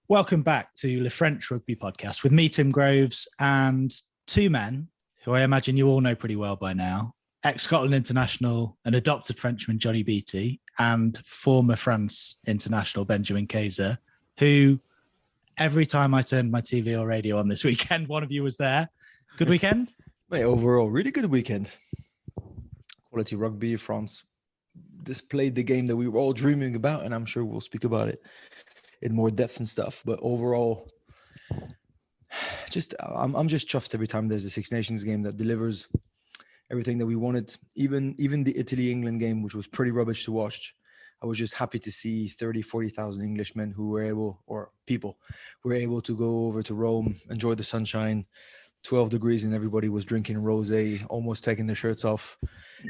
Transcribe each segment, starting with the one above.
Welcome back to Le French Rugby Podcast with me, Tim Groves, and two men who I imagine you all know pretty well by now. Ex-Scotland international and adopted Frenchman Johnny Beattie, and former France international Benjamin Kaiser, who every time I turned my TV or radio on this weekend, one of you was there. Good weekend? Mate, overall, really good weekend. Quality rugby. France displayed the game that we were all dreaming about, and I'm sure we'll speak about it in more depth and stuff. But overall, I'm just chuffed every time there's a Six Nations game that delivers everything that we wanted. Even the Italy-England game, which was pretty rubbish to watch, I was just happy to see 40,000 Englishmen who were able to go over to Rome, enjoy the sunshine, 12 degrees, and everybody was drinking rosé, almost taking their shirts off.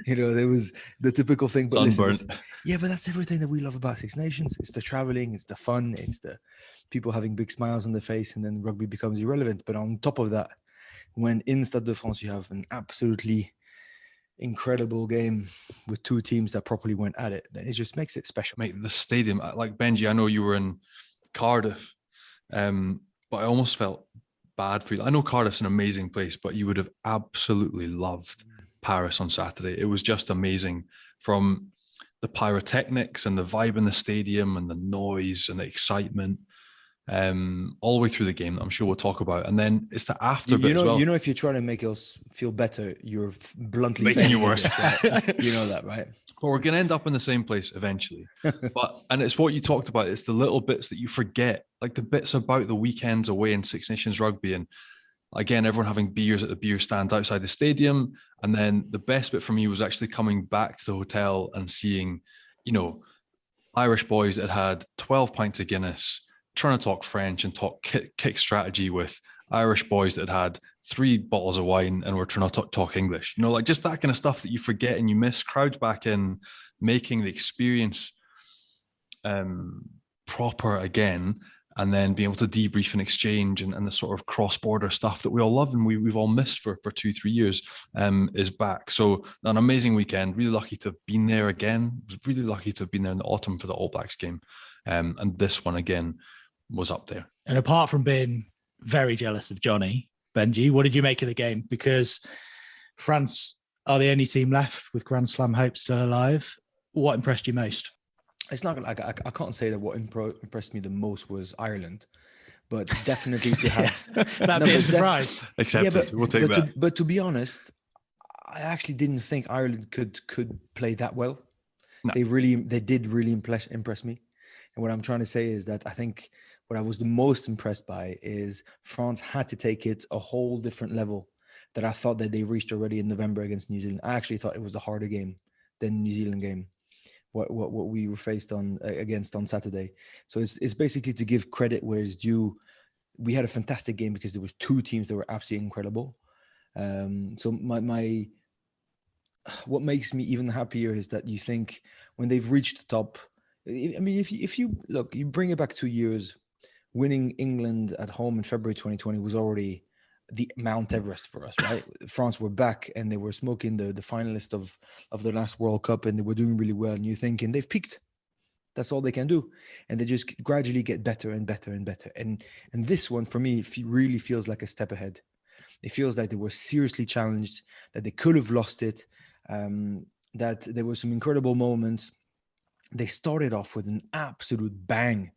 You know, there was the typical thing. But listen, but that's everything that we love about Six Nations. It's the traveling, it's the fun, it's the people having big smiles on their face, and then rugby becomes irrelevant. But on top of that, when in Stade de France you have an absolutely incredible game with two teams that properly went at it, then it just makes it special. Mate, the stadium, like Benji, I know you were in Cardiff, but I almost felt bad for you. I know Cardiff's an amazing place, but you would have absolutely loved Paris on Saturday. It was just amazing, from the pyrotechnics and the vibe in the stadium and the noise and the excitement, all the way through the game that I'm sure we'll talk about. And then it's the after bit as well. You know, if you're trying to make us feel better, you're bluntly making you worse. Right? You know that, right? But we're going to end up in the same place eventually. And it's what you talked about. It's the little bits that you forget, like the bits about the weekends away in Six Nations rugby. And again, everyone having beers at the beer stand outside the stadium. And then the best bit for me was actually coming back to the hotel and seeing, you know, Irish boys that had 12 pints of Guinness, trying to talk French and talk kick strategy with Irish boys that had 3 bottles of wine and were trying to talk English. You know, like just that kind of stuff that you forget and you miss. Crowds back in, making the experience proper again, and then being able to debrief and exchange and the sort of cross-border stuff that we all love and we've all missed for 2-3 years is back. So an amazing weekend. Really lucky to have been there again. Was really lucky to have been there in the autumn for the All Blacks game. And this one again was up there. And apart from being very jealous of Johnny, Benji, what did you make of the game? Because France are the only team left with Grand Slam hopes still alive. What impressed you most? It's not like I can't say that what impressed me the most was Ireland, but definitely to have that'd be a surprise. Accepted. We'll take that. But to be honest, I actually didn't think Ireland could play that well. No. They did really impress me. And what I'm trying to say is that I think what I was the most impressed by is France had to take it a whole different level that I thought that they reached already in November against New Zealand. I actually thought it was a harder game than the New Zealand game, what we were faced against on Saturday. So it's basically to give credit where it's due. We had a fantastic game because there was two teams that were absolutely incredible. So what makes me even happier is that you think when they've reached the top, I mean, if you look, you bring it back 2 years, winning England at home in February 2020 was already the Mount Everest for us, right? France were back and they were smoking the finalist of the last World Cup, and they were doing really well. And you're thinking they've peaked. That's all they can do. And they just gradually get better and better and better. And this one, for me, really feels like a step ahead. It feels like they were seriously challenged, that they could have lost it, that there were some incredible moments. They started off with an absolute bang,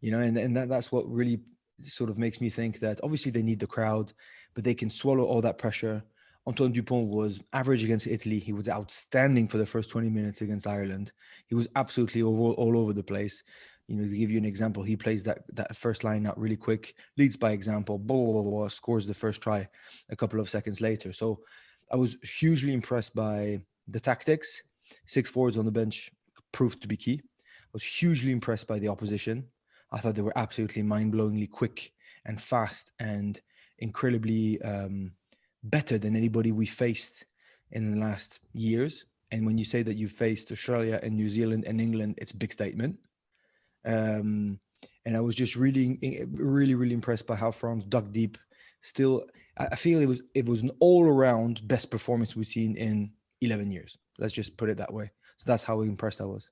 you know, and that's what really sort of makes me think that obviously they need the crowd, but they can swallow all that pressure. Antoine Dupont was average against Italy. He was outstanding for the first 20 minutes against Ireland. He was absolutely all over the place. You know, to give you an example, he plays that first line out really quick, leads by example, scores the first try a couple of seconds later. So I was hugely impressed by the tactics. 6 forwards on the bench proved to be key. I was hugely impressed by the opposition. I thought they were absolutely mind-blowingly quick and fast and incredibly better than anybody we faced in the last years. And when you say that you've faced Australia and New Zealand and England, it's a big statement. And I was just really impressed by how France dug deep. Still, I feel it was an all-around best performance we've seen in 11 years. Let's just put it that way. So that's how impressed I was.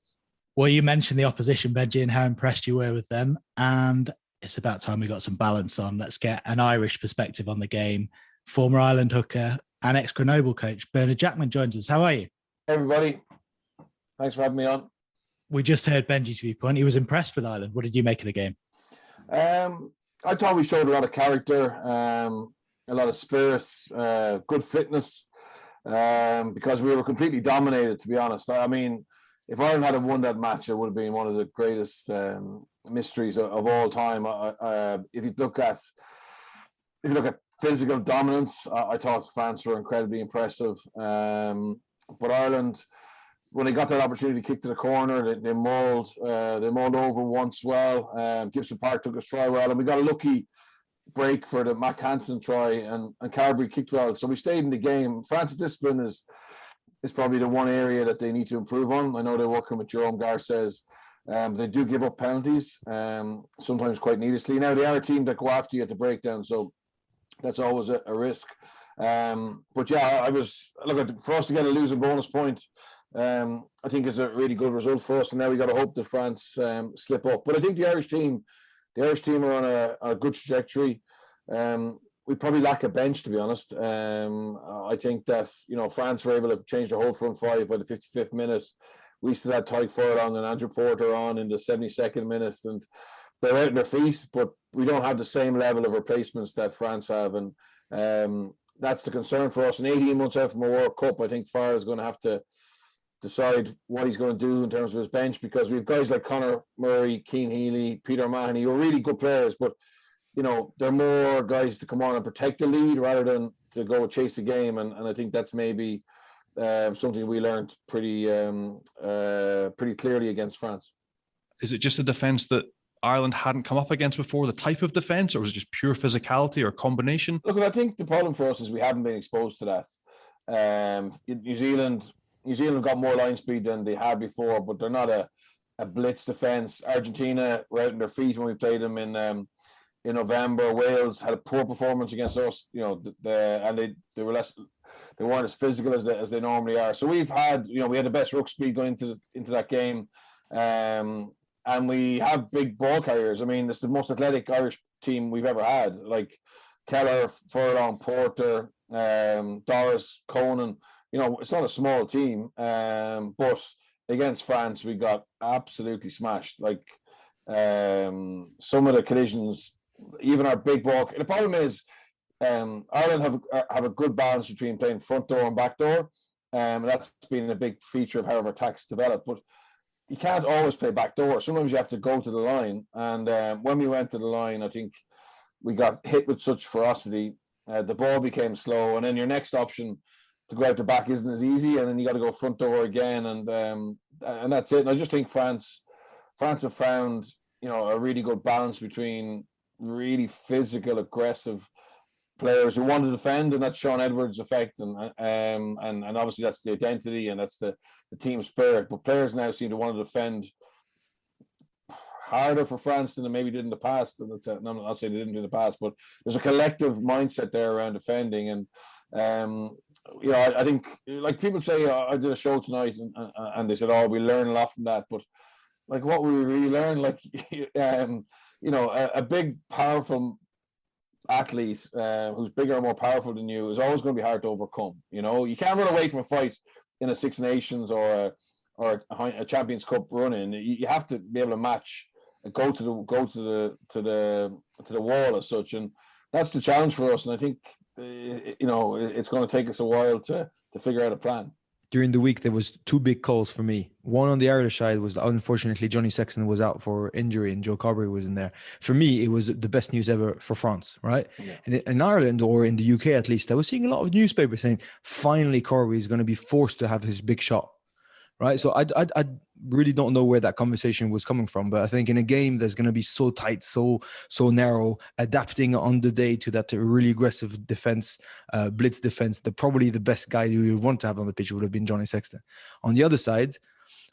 Well, you mentioned the opposition, Benji, and how impressed you were with them. And it's about time we got some balance on. Let's get an Irish perspective on the game. Former Ireland hooker and ex-Grenoble coach Bernard Jackman joins us. How are you? Hey everybody. Thanks for having me on. We just heard Benji's viewpoint. He was impressed with Ireland. What did you make of the game? I thought we showed a lot of character, a lot of spirit, good fitness, because we were completely dominated, to be honest. I mean, if Ireland had won that match, it would have been one of the greatest mysteries of all time. If you look at physical dominance, I thought France were incredibly impressive. But Ireland, when they got that opportunity to kick to the corner, they mauled over once well. Gibson Park took a try well, and we got a lucky break for the Mac Hansen try, and Carberry kicked well. So we stayed in the game. France's discipline is probably the one area that they need to improve on. I know they're working with Jerome Garces. They do give up penalties, sometimes quite needlessly. Now, they are a team that go after you at the breakdown, so that's always a risk. But yeah, for us to get a losing bonus point, I think is a really good result for us. And now we got to hope that France slip up. But I think the Irish team are on a good trajectory. We probably lack a bench, to be honest. I think that, France were able to change the whole front five by the 55th minute. We still had Tyke Furlong and Andrew Porter on in the 72nd minute, and they're out on their feet, but we don't have the same level of replacements that France have. And that's the concern for us. And 18 months out from a World Cup, I think Farrell is going to have to decide what he's going to do in terms of his bench, because we have guys like Conor Murray, Keane Healy, Peter Mahoney, who are really good players, but they're more guys to come on and protect the lead rather than to go chase a game. And I think that's maybe something we learned pretty clearly against France. Is it just a defence that Ireland hadn't come up against before, the type of defence, or was it just pure physicality or combination? Look, I think the problem for us is we haven't been exposed to that. New Zealand got more line speed than they had before, but they're not a blitz defence. Argentina were out on their feet when we played them in November. Wales had a poor performance against us, and they weren't as physical as they normally are. So we had the best ruck speed going into that game. And we have big ball carriers. I mean, it's the most athletic Irish team we've ever had. Like Keller, Furlong, Porter, Doris, Conan. It's not a small team. But against France, we got absolutely smashed. Like some of the collisions, even our big ball. The problem is Ireland have a good balance between playing front door and back door. That's been a big feature of how our attacks develop. But you can't always play back door. Sometimes you have to go to the line. And when we went to the line, I think we got hit with such ferocity. The ball became slow. And then your next option to go out the back isn't as easy. And then you got to go front door again. And that's it. And I just think France have found, a really good balance between really physical, aggressive players who want to defend, and that's Sean Edwards' effect, and obviously that's the identity and that's the team spirit. But players now seem to want to defend harder for France than they maybe did in the past. And I'm not saying they didn't do in the past, but there's a collective mindset there around defending. And I think, like people say, I did a show tonight, and they said, we learn a lot from that. But like, what we really learn, like, a big, powerful athlete who's bigger and more powerful than you is always going to be hard to overcome. You can't run away from a fight in a Six Nations or a Champions Cup run-in. You have to be able to match, go to the wall as such, and that's the challenge for us. And I think it's going to take us a while to figure out a plan. During the week, there was two big calls for me. One on the Irish side was, unfortunately, Johnny Sexton was out for injury and Joe Carberry was in there. For me, it was the best news ever for France, right? Yeah. And in Ireland, or in the UK at least, I was seeing a lot of newspapers saying, finally, Carberry is going to be forced to have his big shot, right? So I really don't know where that conversation was coming from, but I think in a game that's going to be so tight, so narrow, adapting on the day to that really aggressive defense, blitz defense, probably the best guy you would want to have on the pitch would have been Johnny Sexton. On the other side,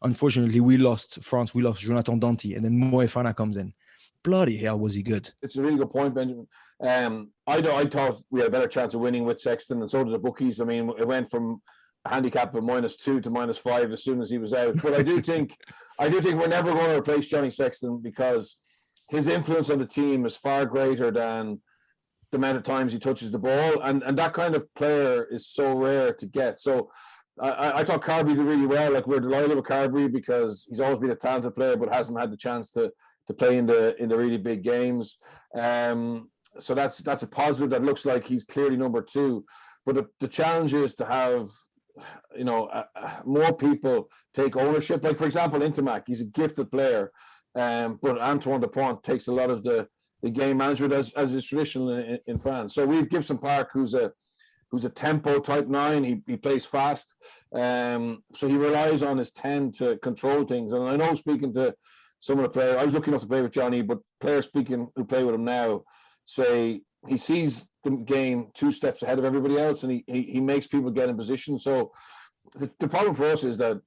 unfortunately, we lost Jonathan Danty, and then Moefana comes in. Bloody hell, was he good? It's a really good point, Benjamin. I thought we had a better chance of winning with Sexton, and so did the bookies. I mean, it went from handicap of -2 to -5 as soon as he was out. But I do think we're never going to replace Johnny Sexton, because his influence on the team is far greater than the amount of times he touches the ball, and that kind of player is so rare to get. So I thought Carberry did really well. Like, we're delighted with Carberry because he's always been a talented player, but hasn't had the chance to play in the really big games. So that's a positive. That looks like he's clearly number 2. But the challenge is to have, more people take ownership. Like, for example, Intimac, he's a gifted player, but Antoine Dupont takes a lot of the game management as is traditional in France. So we've Gibson Park, who's a tempo type 9. He plays fast, so he relies on his 10 to control things. And I know, speaking to some of the players, I was lucky enough to play with Johnny, but players who play with him now say he sees the game 2 steps ahead of everybody else, and he makes people get in position. So the problem for us is that,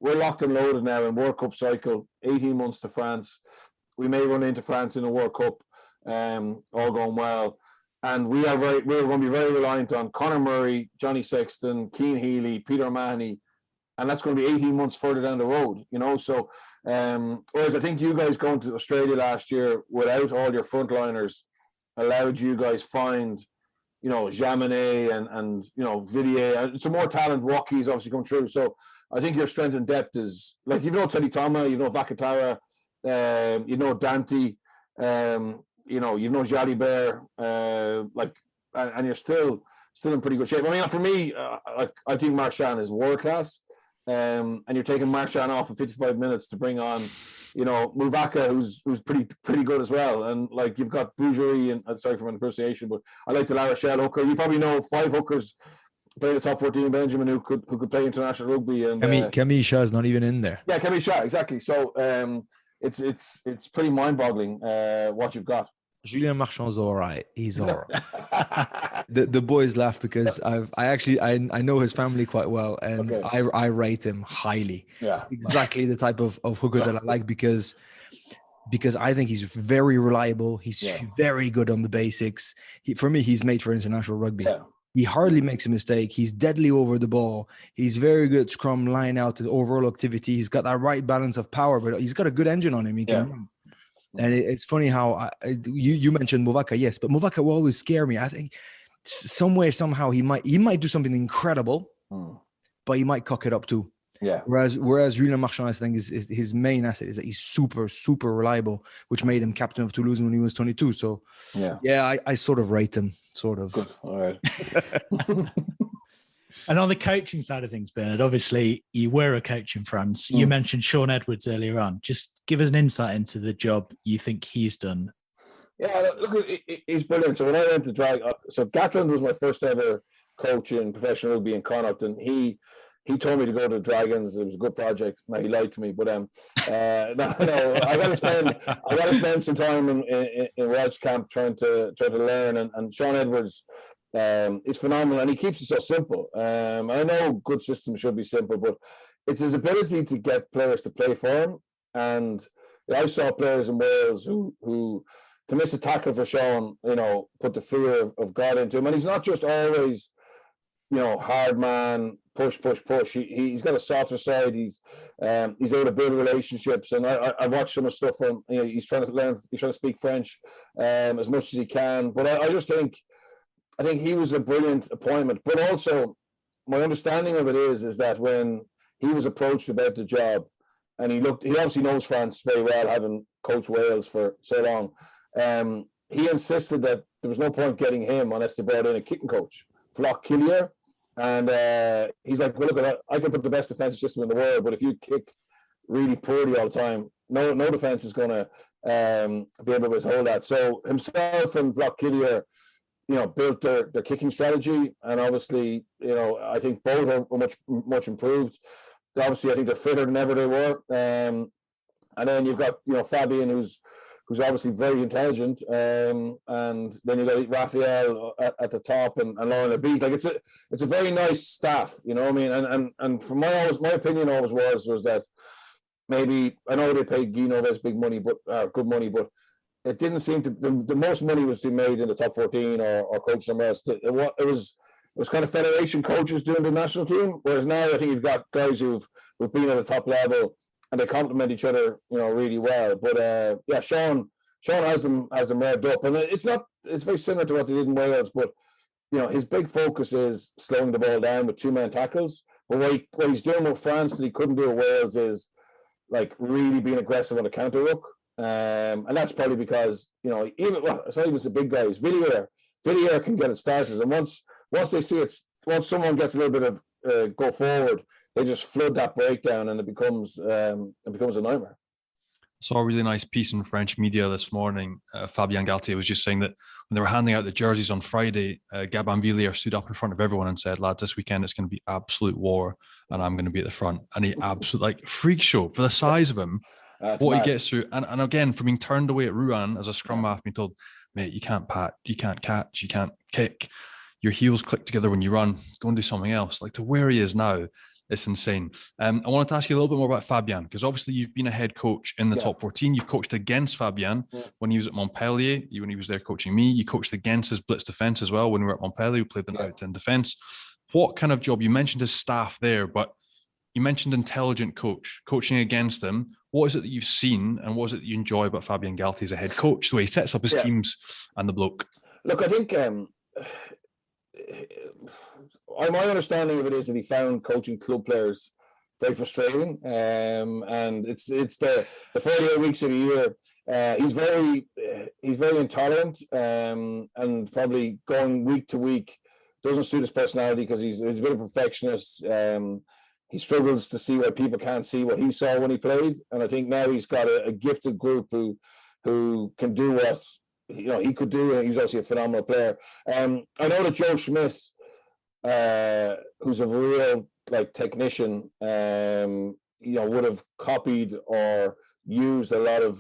we're locked and loaded now in World Cup cycle, 18 months to France. We may run into France in a World Cup, all going well. And we're going to be very reliant on Conor Murray, Johnny Sexton, Cian Healy, Peter O'Mahony, and that's going to be 18 months further down the road, So, whereas I think you guys going to Australia last year without all your frontliners allowed you guys find, Jaminet and Villiers, some more talent. Rockies obviously come through. So I think your strength and depth is, like, Teddy Tama, Vakatawa, Dante, Jalibert, and you're still in pretty good shape. I mean, for me, I think Marchand is world class, and you're taking Marchand off for 55 minutes to bring on, Muvaka, who's pretty good as well. And, like, you've got Bougerie, and sorry for my pronunciation, but I like the La Rochelle hooker. You probably know 5 hookers playing the top 14 Benjamin who could play international rugby. And Camille Shaw is not even in there. Yeah, Camille Shaw, exactly. So it's pretty mind-boggling what you've got. Julien Marchand's all right. He's all right. The boys laugh because I know his family quite well, and okay. I rate him highly. Yeah, exactly the type of hooker that I like because I think he's very reliable. He's very good on the basics. For me, he's made for international rugby. Yeah. He hardly makes a mistake. He's deadly over the ball. He's very good at scrum, line out, the overall activity. He's got that right balance of power, but he's got a good engine on him. He can run. And it's funny how you mentioned Muvaka, yes, but Muvaka will always scare me. I think somehow he might do something incredible, but he might cock it up too. Yeah. Whereas Julien Marchand, I think, is his main asset is that he's super, super reliable, which made him captain of Toulouse when he was 22. So I sort of rate him, sort of. Good. All right. And on the coaching side of things, Bernard, obviously you were a coach in France. You mentioned Sean Edwards earlier on. Just give us an insight into the job you think he's done. Yeah, look, he's brilliant. So when I went to so Gatland was my first ever coach in professional rugby in Connacht, and he told me to go to the Dragons. It was a good project. Now, he lied to me, but no, I got to spend some time in Welsh camp trying to learn. And Sean Edwards is phenomenal, and he keeps it so simple. I know good systems should be simple, but it's his ability to get players to play for him. And I saw players in Wales who to miss a tackle for Sean, put the fear of God into him. And he's not just always, hard man, push. He's got a softer side. He's able to build relationships. And I watched some of the stuff from, he's trying to speak French as much as he can. But I just think he was a brilliant appointment. But also, my understanding of it is that when he was approached about the job, and he obviously knows France very well, having coached Wales for so long. He insisted that there was no point getting him unless they brought in a kicking coach, Flock Killier. And he's like, well, look, I can put the best defensive system in the world, but if you kick really poorly all the time, no defense is going to be able to withhold that. So himself and Flock Killier, built their kicking strategy, and obviously, I think both are much improved. Obviously, I think they're fitter than ever they were. And then you've got Fabian, who's obviously very intelligent, and then you got Raphael at the top and Lauren Abid. Like it's a very nice staff, you know what I mean? And from my opinion always was that maybe, I know they paid Guy Noves big money, but good money, but it didn't seem to the most money was to be made in the top 14 or coach somewhere else. It was kind of federation coaches doing the national team, whereas now I think you've got guys who've been at the top level and they complement each other, really well. But Sean Sean has them revved up, and it's very similar to what they did in Wales, but his big focus is slowing the ball down with 2-man tackles. But what he's doing with France that he couldn't do with Wales is like really being aggressive on the counter ruck. And that's probably because, it's not even the big guys. Villiers can get it started. And once they see once someone gets a little bit of go forward, they just flood that breakdown and it becomes a nightmare. Saw a really nice piece in French media this morning. Fabien Galtier was just saying that when they were handing out the jerseys on Friday, Gabin Villiers stood up in front of everyone and said, "Lads, this weekend it's going to be absolute war, and I'm going to be at the front." And he absolutely freak show for the size of him. What mad. He gets through, and again, from being turned away at Rouen as a scrum half, being told, "Mate, you can't pat, you can't catch, you can't kick. Your heels click together when you run. Go and do something else." Like to where he is now. It's insane. I wanted to ask you a little bit more about Fabien, because obviously you've been a head coach in the top 14. You've coached against Fabien when he was at Montpellier. When he was there coaching me, you coached against his blitz defense as well when we were at Montpellier. We played them out in defense. What kind of job? You mentioned his staff there, but you mentioned intelligent coaching against them. What is it that you've seen, and what is it that you enjoy about Fabien Galtier as a head coach, the way he sets up his teams and the bloke? Look, I think my understanding of it is that he found coaching club players very frustrating, and it's the 48 weeks of the year. He's very intolerant, and probably going week to week doesn't suit his personality because he's a bit of a perfectionist. He struggles to see why people can't see what he saw when he played, and I think now he's got a gifted group who can do what he could do, and he's obviously a phenomenal player. I know that Joe Schmidt, who's a real technician, would have copied or used a lot of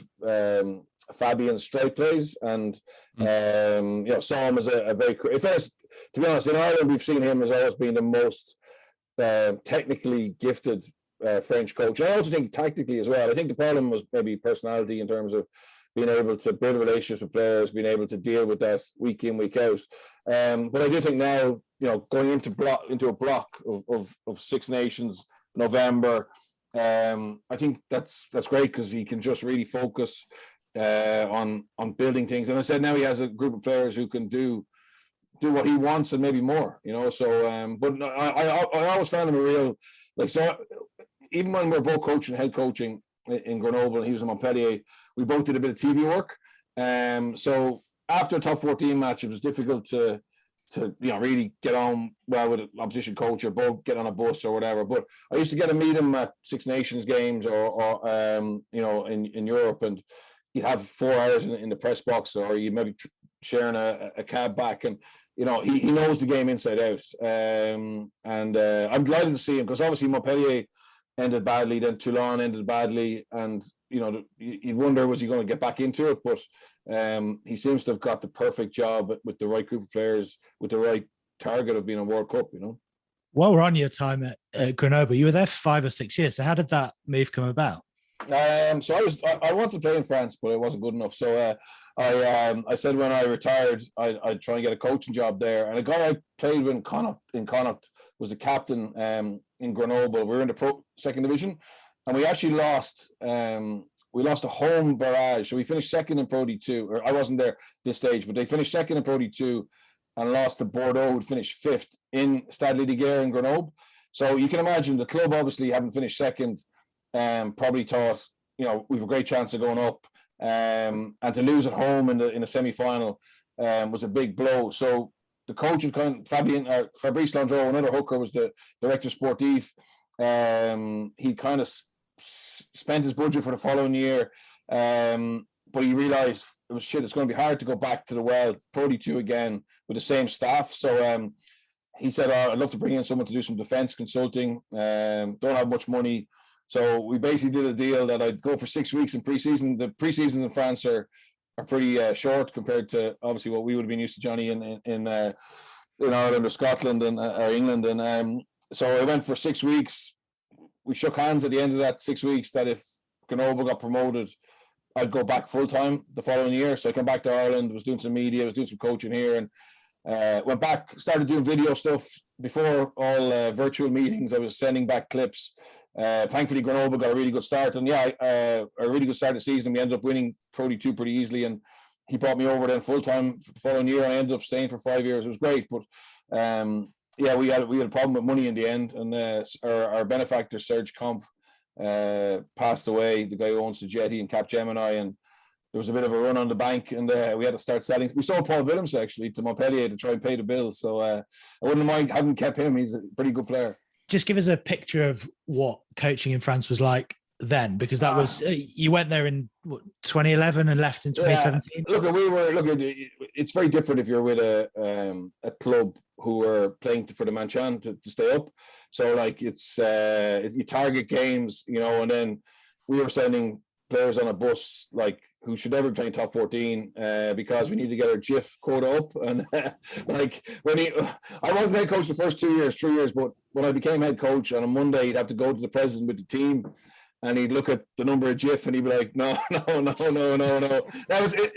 Fabian's straight plays, and saw him as a very. To be honest, in Ireland we've seen him as always being the most technically gifted French coach. I also think tactically as well. I think the problem was maybe personality in terms of being able to build relationships with players, being able to deal with that week in, week out. But I do think now, going into a block of Six Nations, November, I think that's great because he can just really focus on building things. And I said now he has a group of players who can do what he wants and maybe more. So but I always found him a real so even when we're both head coaching in Grenoble and he was in Montpellier, we both did a bit of TV work. So after a top 14 match, it was difficult to really get on well with an opposition coach or both get on a bus or whatever. But I used to get to meet him at Six Nations games or in Europe, and you'd have 4 hours in the press box, or you maybe sharing a cab back, and he knows the game inside out. And I'm delighted to see him because obviously Montpellier ended badly, then Toulon ended badly, and you'd wonder was he going to get back into it, but he seems to have got the perfect job with the right group of players with the right target of being a World Cup. While we're on your time at Grenoble, you were there for 5 or 6 years. So how did that move come about? So I wanted to play in France, but it wasn't good enough. So I said when I retired, I'd try and get a coaching job there. And a guy I played with in Connacht was the captain in Grenoble. We were in the second division, and we actually lost. We lost a home barrage, so we finished second in Pro D2. Or I wasn't there this stage, but they finished second in Pro D2 and lost to Bordeaux, who finished 5th in Stade Lidiger in Grenoble. So you can imagine the club obviously having finished second, probably thought we've a great chance of going up, and to lose at home in a semi-final was a big blow. So the coach had Fabrice Landreau, another hooker, was the director sportif. He kind of spent his budget for the following year, but he realized it's going to be hard to go back to the Pro D2 again with the same staff. So he said, I'd love to bring in someone to do some defense consulting. Don't have much money. So we basically did a deal that I'd go for 6 weeks in preseason. The preseasons in France are pretty short compared to obviously what we would have been used to, Johnny, in Ireland or Scotland or England. And so I went for 6 weeks. We shook hands at the end of that 6 weeks that if Grenoble got promoted, I'd go back full time the following year. So I came back to Ireland, was doing some media, was doing some coaching here, and went back, started doing video stuff. Before all virtual meetings, I was sending back clips Thankfully, Grenoble got a really good start, and a really good start of the season. We ended up winning Pro D2 pretty easily, and he brought me over then full time the following year. I ended up staying for 5 years. It was great, but we had a problem with money in the end, and our benefactor Serge Kampf passed away. The guy who owns the Jetty and Capgemini, and there was a bit of a run on the bank, and we had to start selling. We sold Paul Willems actually to Montpellier to try and pay the bills. So I wouldn't mind having kept him. He's a pretty good player. Just give us a picture of what coaching in France was like then, because that was you went there in 2011 and left in 2017. It's very different if you're with a club who are playing for the Manchan to stay up. So like it's you target games, and then we were sending players on a bus like who should never play in top 14 because we need to get our GIF quota up. And I wasn't head coach the first 3 years, but when I became head coach on a Monday, he'd have to go to the president with the team, and he'd look at the number of GIF and he'd be like, no.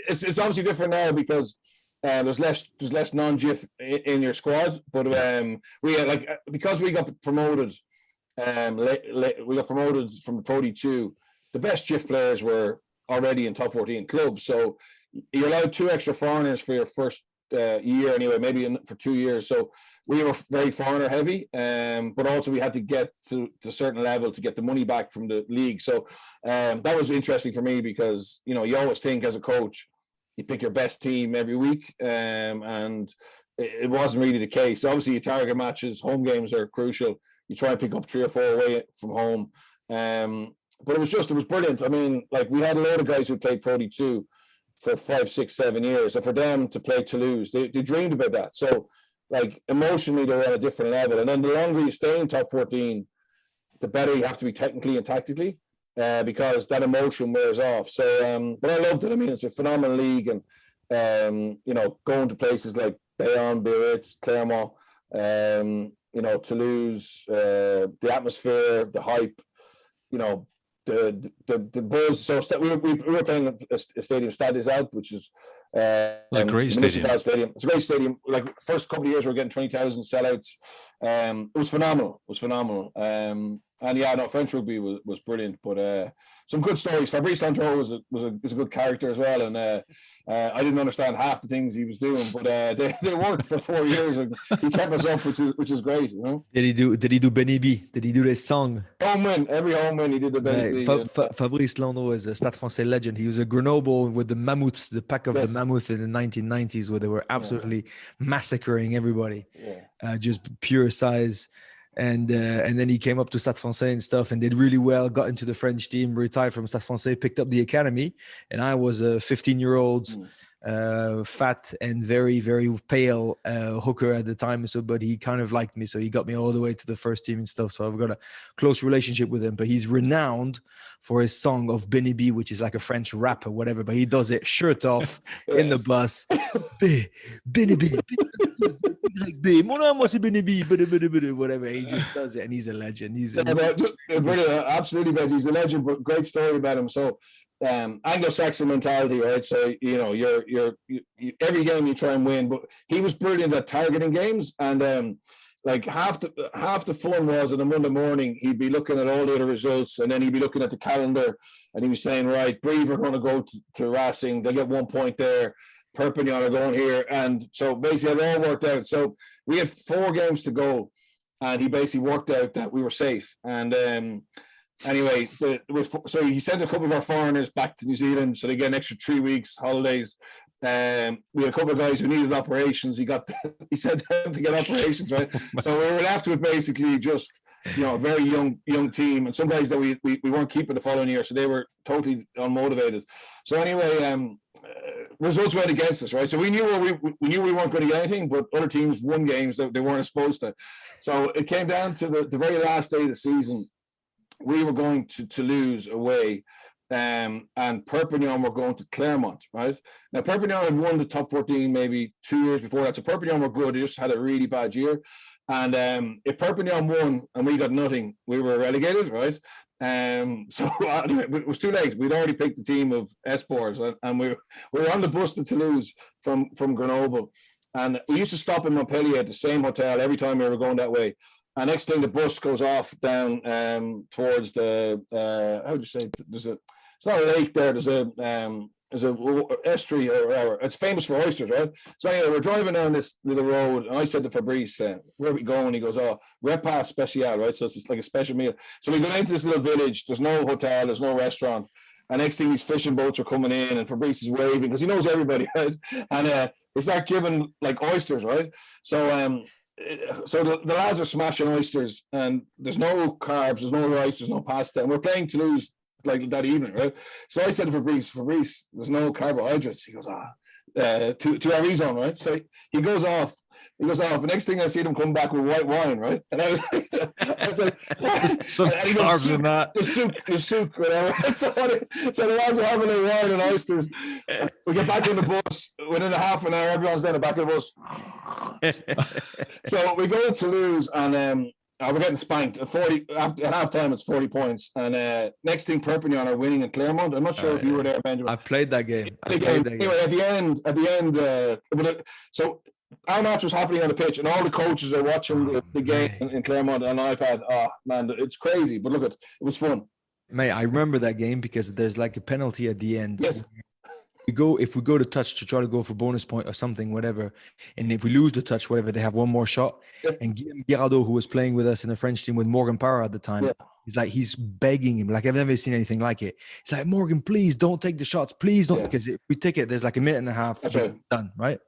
It's obviously different now because there's less non-GIF in your squad. But we had because we got promoted, we got promoted from the Pro D2. The best GIF players were already in top 14 clubs, so you're allowed 2 extra foreigners for your first year anyway, maybe for 2 years. So we were very foreigner heavy, but also we had to get to a certain level to get the money back from the league. So that was interesting for me because you always think as a coach you pick your best team every week, and it wasn't really the case. Obviously, you target matches, home games are crucial. You try and pick up 3 or 4 away from home. But it was brilliant. I mean, we had a lot of guys who played Pro D2 for 5, 6, 7 years. And for them to play Toulouse, they dreamed about that. So, emotionally, they were on a different level. And then the longer you stay in top 14, the better you have to be technically and tactically because that emotion wears off. So, but I loved it. I mean, it's a phenomenal league. And, going to places like Bayonne, Biarritz, Clermont, Toulouse, the atmosphere, the hype, the buzz. So we were playing a stadium, Stade des Alpes, which is a great stadium. It's a great stadium. First couple of years we were getting 20,000 sellouts. It was phenomenal. French rugby was brilliant. But some good stories. Fabrice Landreau was a good character as well, and I didn't understand half the things he was doing, but they worked for 4 years, and he kept us up, which is great. Did he do Benny B? Did he do this song? Home win, every home win he did the Benny B. Fabrice Landreau is a Stade Français legend. He was a Grenoble with the Mammoth, the pack of the Mammoth in the 1990s, where they were absolutely massacring everybody, just pure size. And then he came up to Stade Français and stuff and did really well, got into the French team, retired from Stade Français, picked up the academy. And I was a 15-year-old, fat and very, very pale hooker at the time. But he kind of liked me. So he got me all the way to the first team and stuff. So I've got a close relationship with him. But he's renowned for his song of Benny B, which is like a French rap or whatever. But he does it shirt off in the bus. Benny B. Whatever, he just does it, and he's a legend. Brilliant, absolutely, but he's a legend. But great story about him. So, Anglo-Saxon mentality, right? So you're every game you try and win. But he was brilliant at targeting games, and half the fun was on a Monday morning he'd be looking at all the other results, and then he'd be looking at the calendar, and he was saying, right, Brive are going to go to Racing, they get 1 point there. Perpignan are going here, and so basically it all worked out. So we had 4 games to go, and he basically worked out that we were safe. And anyway, so he sent a couple of our foreigners back to New Zealand, so they get an extra 3 weeks holidays. We had a couple of guys who needed operations. He sent them to get operations, right? So we were left with basically just a very young team, and some guys that we weren't keeping the following year, so they were totally unmotivated. So anyway, results went against us, right? So we knew we weren't going to get anything, but other teams won games that they weren't supposed to. So it came down to the very last day of the season. We were going to Toulouse away, and Perpignan were going to Clermont, right? Now Perpignan had won the top 14 maybe 2 years before that, so Perpignan were good. They just had a really bad year. And if Perpignan won and we got nothing, we were relegated, right? So anyway, it was too late. We'd already picked the team of Esports, and we were on the bus to Toulouse from Grenoble. And we used to stop in Montpellier at the same hotel every time we were going that way. And next thing, the bus goes off down towards the how would you say? It's not a lake there. There's a estuary or whatever. It's famous for oysters, right? So anyway, we're driving down this little road, and I said to Fabrice, "Where are we going?" He goes, "Oh, repas special, right? So it's just like a special meal." So we go into this little village. There's no hotel. There's no restaurant. And next thing, these fishing boats are coming in, and Fabrice is waving because he knows everybody, right? And they start giving like oysters, right? So the lads are smashing oysters, and there's no carbs, there's no rice, there's no pasta, and we're playing Toulouse like that evening, right? So I said to Fabrice, there's no carbohydrates. He goes, to our zone, right? So he goes off. The next thing I see them come back with white wine, right? And I was like, some carbs in that. The souk, whatever. So the lads are having their wine and oysters. We get back on the bus. Within a half an hour, everyone's there in the back of the bus. So we go to Toulouse, and we're getting spanked at 40. At half time, it's 40 points. And next thing, Perpignan are winning at Clermont. I'm not sure if you were there, Benjamin. I played that game. Anyway, at the end, so our match was happening on the pitch, and all the coaches are watching the game in Clermont on iPad. Oh man, it's crazy, but look, it was fun. Mate, I remember that game because there's like a penalty at the end. Yes. If we go to touch to try to go for bonus point or something, whatever, and if we lose the touch, whatever, they have one more shot. Yep. And Guillaume Guirado, who was playing with us in the French team with Morgan Parra at the time, he's begging him, like I've never seen anything like it. He's like, Morgan, please don't take the shots, please don't, because if we take it, there's like a minute and a half done, right?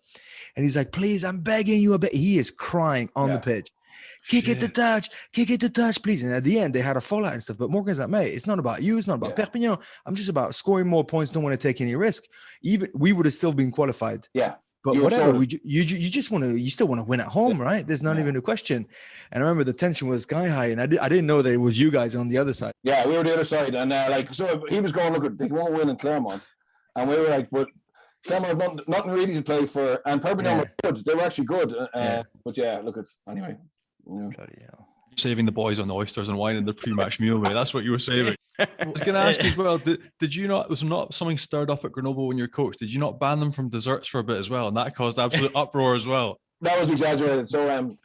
And he's like, please, I'm begging you a bit. He is crying on the pitch. Kick it to touch, please. And at the end, they had a fallout and stuff. But Morgan's like, mate, it's not about you. It's not about Perpignan. I'm just about scoring more points. Don't want to take any risk. Even we would have still been qualified. Yeah. But whatever, you still want to win at home, right? There's not even a question. And I remember the tension was sky high, and I didn't know that it was you guys on the other side. Yeah, we were the other side, and so he was going, look, they won't win in Clermont, and we were like, but Clermont have nothing really to play for, and Perpignan were good. They were actually good, but look at anyway. Yeah. Bloody hell. Saving the boys on the oysters and wine in the pre-match meal, mate. That's what you were saving. I was going to ask you as well, did you not, was not something stirred up at Grenoble when you were coach? Did you not ban them from desserts for a bit as well? And that caused absolute uproar as well. That was exaggerated. So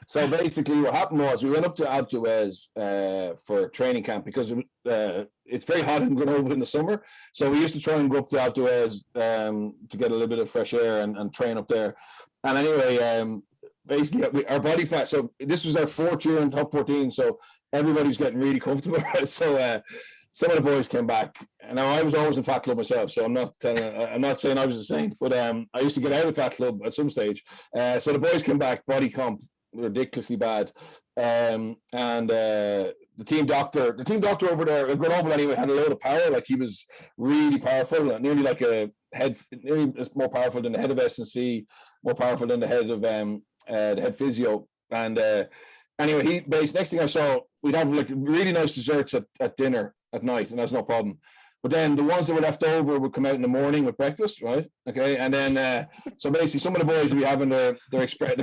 so basically what happened was we went up to Alpe d'Huez for training camp because it's very hot in Grenoble in the summer. So we used to try and go up to Alpe d'Huez to get a little bit of fresh air and train up there. And anyway, basically our body fat, so this was our 4th year in top 14, so everybody's getting really comfortable, right? So some of the boys came back, and now I was always in fat club myself, so I'm not saying I was a saint, but I used to get out of fat club at some stage. So the boys came back, body comp ridiculously bad, and the team doctor over there at Grenoble anyway had a load of power. Like, he was really powerful, nearly like a head, nearly more powerful than the head of S&C, more powerful than the head of the head physio. And anyway, next thing I saw, we'd have like really nice desserts at dinner at night, and that's no problem. But then the ones that were left over would come out in the morning with breakfast, right? Okay, and then so basically some of the boys would be having their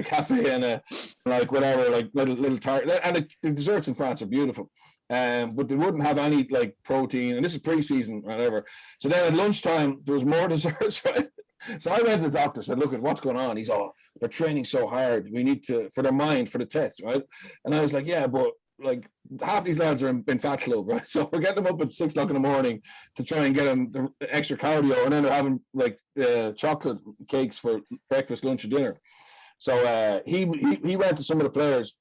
cafe and like whatever, like little tart, and the desserts in France are beautiful. But they wouldn't have any like protein, and this is pre-season, whatever. So then at lunchtime there was more desserts, right? So I went to the doctor, said, look at what's going on. He's they're training so hard. We need to, for their mind, for the test, right? And I was like, yeah, but like half these lads are in fat club, right? So we're getting them up at 6 o'clock in the morning to try and get them the extra cardio, and then they're having like chocolate cakes for breakfast, lunch, and dinner. So he went to some of the players.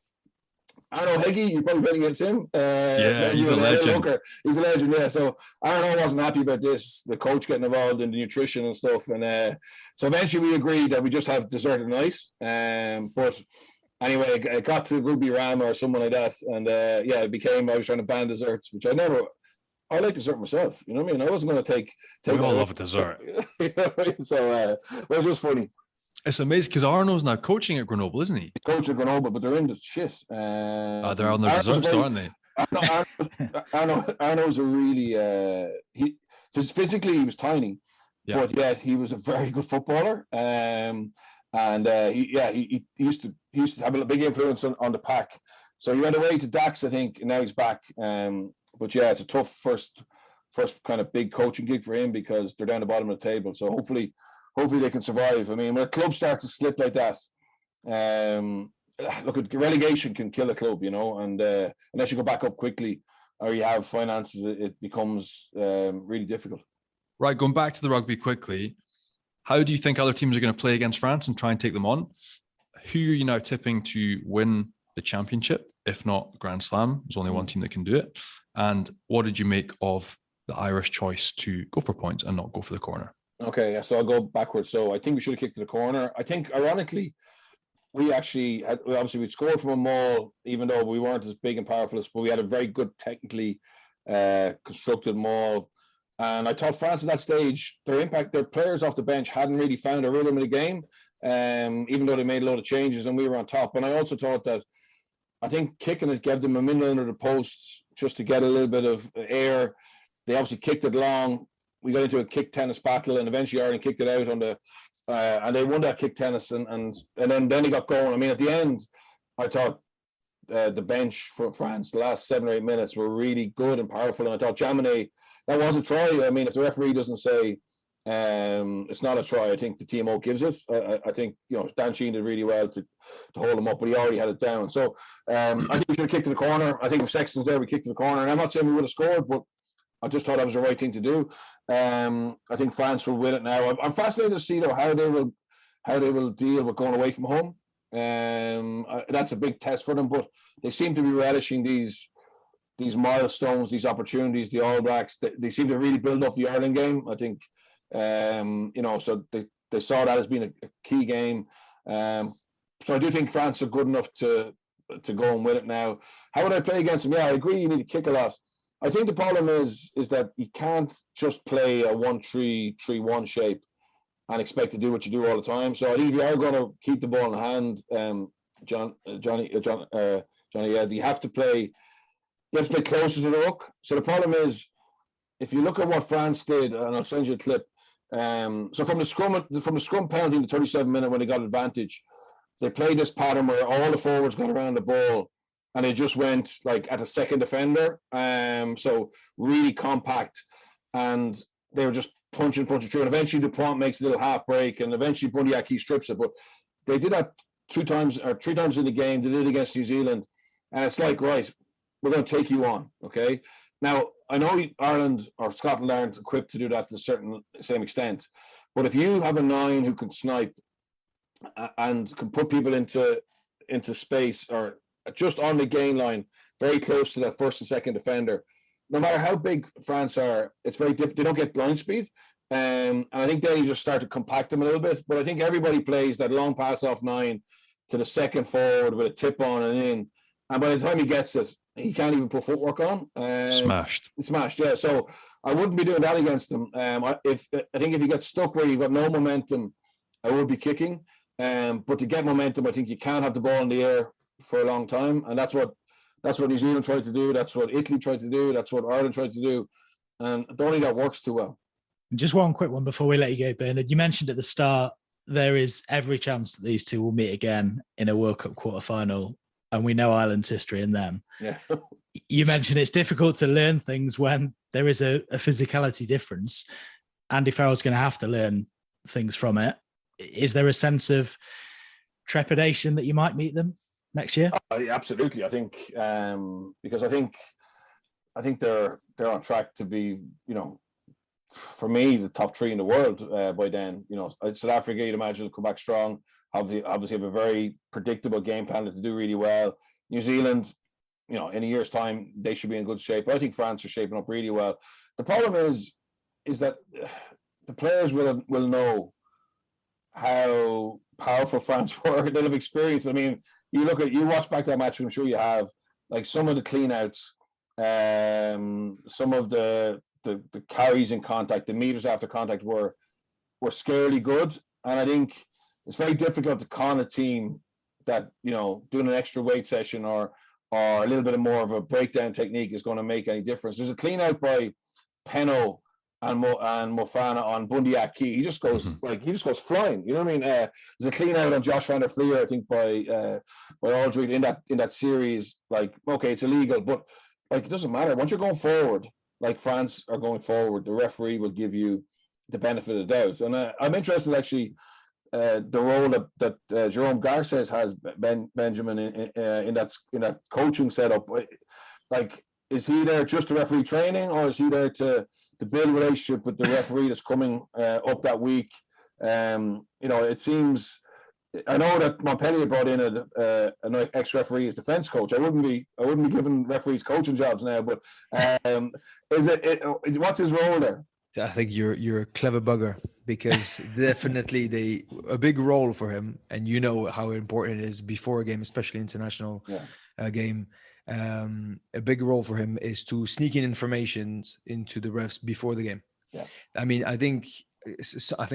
Arno Heggie, you're probably betting against him. He's a legend. He's a legend, yeah. So Arno wasn't happy about this, the coach getting involved in the nutrition and stuff. And so eventually we agreed that we just have dessert at night. But anyway, it got to Rugby Ram or someone like that. And it became, I was trying to ban desserts, which I like dessert myself. You know what I mean? I wasn't going to take we all love a dessert. You know what I mean? So it was just funny. It's amazing because Arno's now coaching at Grenoble, isn't he? He's coaching at Grenoble, but they're in the shit. They're on the reserves, aren't they? Arno's a really physically he was tiny, but yet he was a very good footballer. He used to have a big influence on the pack. So he went away to Dax, I think, and now he's back. But yeah, it's a tough first kind of big coaching gig for him because they're down the bottom of the table. So hopefully they can survive. I mean, when a club starts to slip like that, look, relegation can kill a club, and unless you go back up quickly or you have finances, it becomes really difficult. Right, going back to the rugby quickly, how do you think other teams are going to play against France and try and take them on? Who are you now tipping to win the championship, if not Grand Slam? There's only one team that can do it. And what did you make of the Irish choice to go for points and not go for the corner? Okay, yeah, so I'll go backwards. So I think we should have kicked to the corner. I think, ironically, we actually had, obviously we'd scored from a maul, even though we weren't as big and powerful as, but we had a very good technically constructed maul. And I thought France at that stage, their players off the bench hadn't really found a rhythm in the game, even though they made a lot of changes and we were on top. And I also thought that, I think kicking it gave them a minute under the post just to get a little bit of air. They obviously kicked it long. We got into a kick tennis battle, and eventually Ireland kicked it out on the, and they won that kick tennis, and then he got going. I mean, at the end, I thought the bench for France, the last 7 or 8 minutes, were really good and powerful. And I thought Jaminet, that was a try. I mean, if the referee doesn't say it's not a try, I think the TMO gives it. I think Dan Sheehan did really well to hold him up, but he already had it down. So I think we should have kicked to the corner. I think if Sexton's there, we kicked to the corner. And I'm not saying we would have scored, but I just thought that was the right thing to do. I think France will win it now. I'm fascinated to see though how they will deal with going away from home. That's a big test for them, but they seem to be relishing these milestones, these opportunities. The All Blacks, they seem to really build up the Ireland game. I think so they saw that as being a key game. So I do think France are good enough to go and win it now. How would I play against them? Yeah, I agree. You need to kick a lot. I think the problem is that you can't just play a 1-3-3-1 shape and expect to do what you do all the time. So I think if you are going to keep the ball in hand, Johnny, you have to play closer to the hook. So the problem is, if you look at what France did, and I'll send you a clip. So from the scrum penalty in the 37th minute when they got advantage, they played this pattern where all the forwards got around the ball, and they just went like at a second defender. So really compact, and they were just punching through. And eventually Dupont makes a little half break, and eventually Bundyaki strips it. But they did that 2 times or 3 times in the game. They did it against New Zealand, and it's like, right, we're going to take you on, okay? Now I know Ireland or Scotland aren't equipped to do that to the same extent, but if you have a 9 who can snipe and can put people into space or just on the gain line, very close to that first and second defender, no matter how big France are, it's very difficult. They don't get line speed. And I think then you just start to compact them a little bit. But I think everybody plays that long pass off 9 to the second forward with a tip on and in. And by the time he gets it, he can't even put footwork on. Smashed, yeah. So I wouldn't be doing that against them. I think if you get stuck where you've got no momentum, I would be kicking. But to get momentum, I think you can't have the ball in the air for a long time, and that's what New Zealand tried to do. That's what Italy tried to do. That's what Ireland tried to do, and I don't think that works too well. Just one quick one before we let you go, Bernard. You mentioned at the start there is every chance that these two will meet again in a World Cup quarterfinal, and we know Ireland's history in them. Yeah. You mentioned it's difficult to learn things when there is a physicality difference. Andy Farrell's going to have to learn things from it. Is there a sense of trepidation that you might meet them next year? Absolutely. I think because I think they're on track to be, for me, the top 3 in the world by then. South Africa, you'd imagine, will come back strong. Obviously have a very predictable game plan to do really well. New Zealand, in a year's time, they should be in good shape. But I think France are shaping up really well. The problem is that the players will know how powerful France were. They'll have experienced. I mean, you watch back that match, I'm sure you have, like some of the cleanouts, some of the carries in contact, the meters after contact were scarily good. And I think it's very difficult to con a team that, doing an extra weight session or a little bit more of a breakdown technique is going to make any difference. There's a clean out by Penno and Mofana on Bundyaki. He just goes flying. You know what I mean? There's a clean out on Josh van der Fleer, I think, by Aldridge in that series. Like, okay, it's illegal, but like it doesn't matter. Once you're going forward, like France are going forward, the referee will give you the benefit of the doubt. And I'm interested actually. the role that Jerome Garces has, Benjamin, in that coaching setup. Like, is he there just to referee training, or is he there to build a relationship with the referee that's coming up that week? It seems. I know that Montpellier brought in an ex-referee as defence coach. I wouldn't be giving referees coaching jobs now, but what's his role there? I think you're a clever bugger, because definitely a big role for him, and you know how important it is before a game, especially international game. A big role for him is to sneak in information into the refs before the game. Yeah, I mean, I think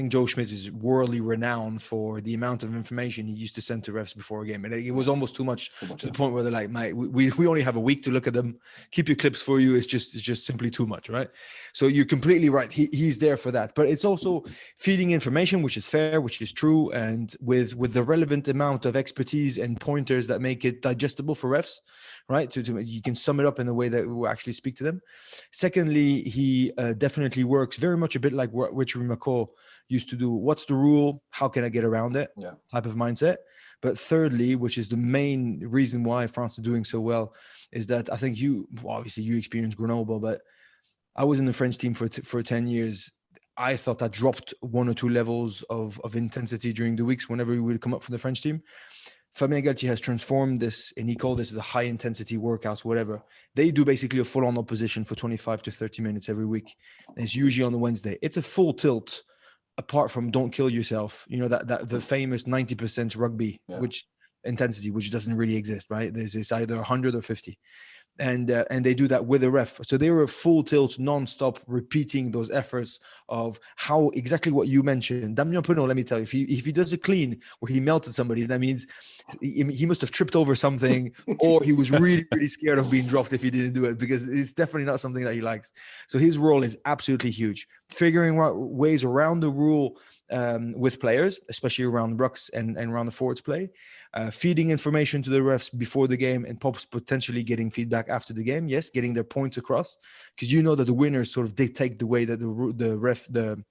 Joe Schmidt is worldly renowned for the amount of information he used to send to refs before a game. And it was almost too much to the point where they're like, mate, we only have a week to look at them. Keep your clips for you. It's just simply too much, right? So you're completely right. He's there for that. But it's also feeding information, which is fair, which is true, and with the relevant amount of expertise and pointers that make it digestible for refs, right? To you can sum it up in a way that will actually speak to them. Secondly, he definitely works very much a bit like what Richard McCaw used to do. What's the rule? How can I get around it? Yeah. Type of mindset. But thirdly, which is the main reason why France are doing so well, is that I think obviously you experienced Grenoble, but I was in the French team for 10 years. I thought I dropped 1 or 2 levels of intensity during the weeks whenever we would come up for the French team. Fabien Galtier has transformed this, and he called this the high intensity workouts, whatever. They do basically a full on opposition for 25 to 30 minutes every week. And it's usually on the Wednesday. It's a full tilt, apart from don't kill yourself. You know, that the famous 90% rugby, which intensity, which doesn't really exist, right? It's either 100 or 50. And they do that with a ref. So they were full tilt, non-stop, repeating those efforts of how exactly what you mentioned. Damien Penaud, let me tell you, if he does a clean where he melted somebody, that means he must have tripped over something, or he was really, really scared of being dropped if he didn't do it, because it's definitely not something that he likes. So his role is absolutely huge. Figuring out ways around the rule with players, especially around rucks and around the forwards play, feeding information to the refs before the game, and potentially getting feedback after the game. Yes, getting their points across, because you know that the winners sort of dictate the way that the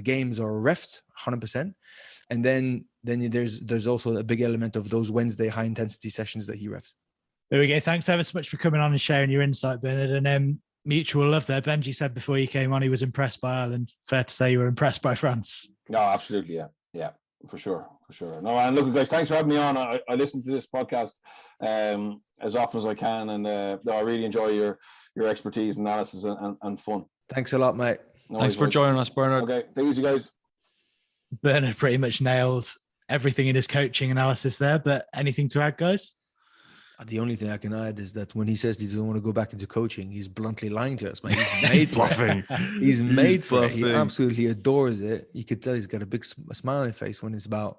games are refed 100%. And then there's also a big element of those Wednesday high intensity sessions that he refs. There we go. Thanks ever so much for coming on and sharing your insight, Bernard. And mutual love there. Benji said before you came on he was impressed by Ireland. Fair to say you were impressed by France. No, absolutely, yeah, for sure. No, and look, guys, thanks for having me on. I listen to this podcast as often as I can, and I really enjoy your expertise, analysis, and fun. Thanks a lot, mate. Thanks for joining us, Bernard. Okay, take it easy, guys. Bernard pretty much nailed everything in his coaching analysis there, but anything to add, guys? The only thing I can add is that when he says he doesn't want to go back into coaching, he's bluntly lying to us, man. He's made for it. He's made for it. He absolutely adores it. You could tell he's got a big smile on his face when it's about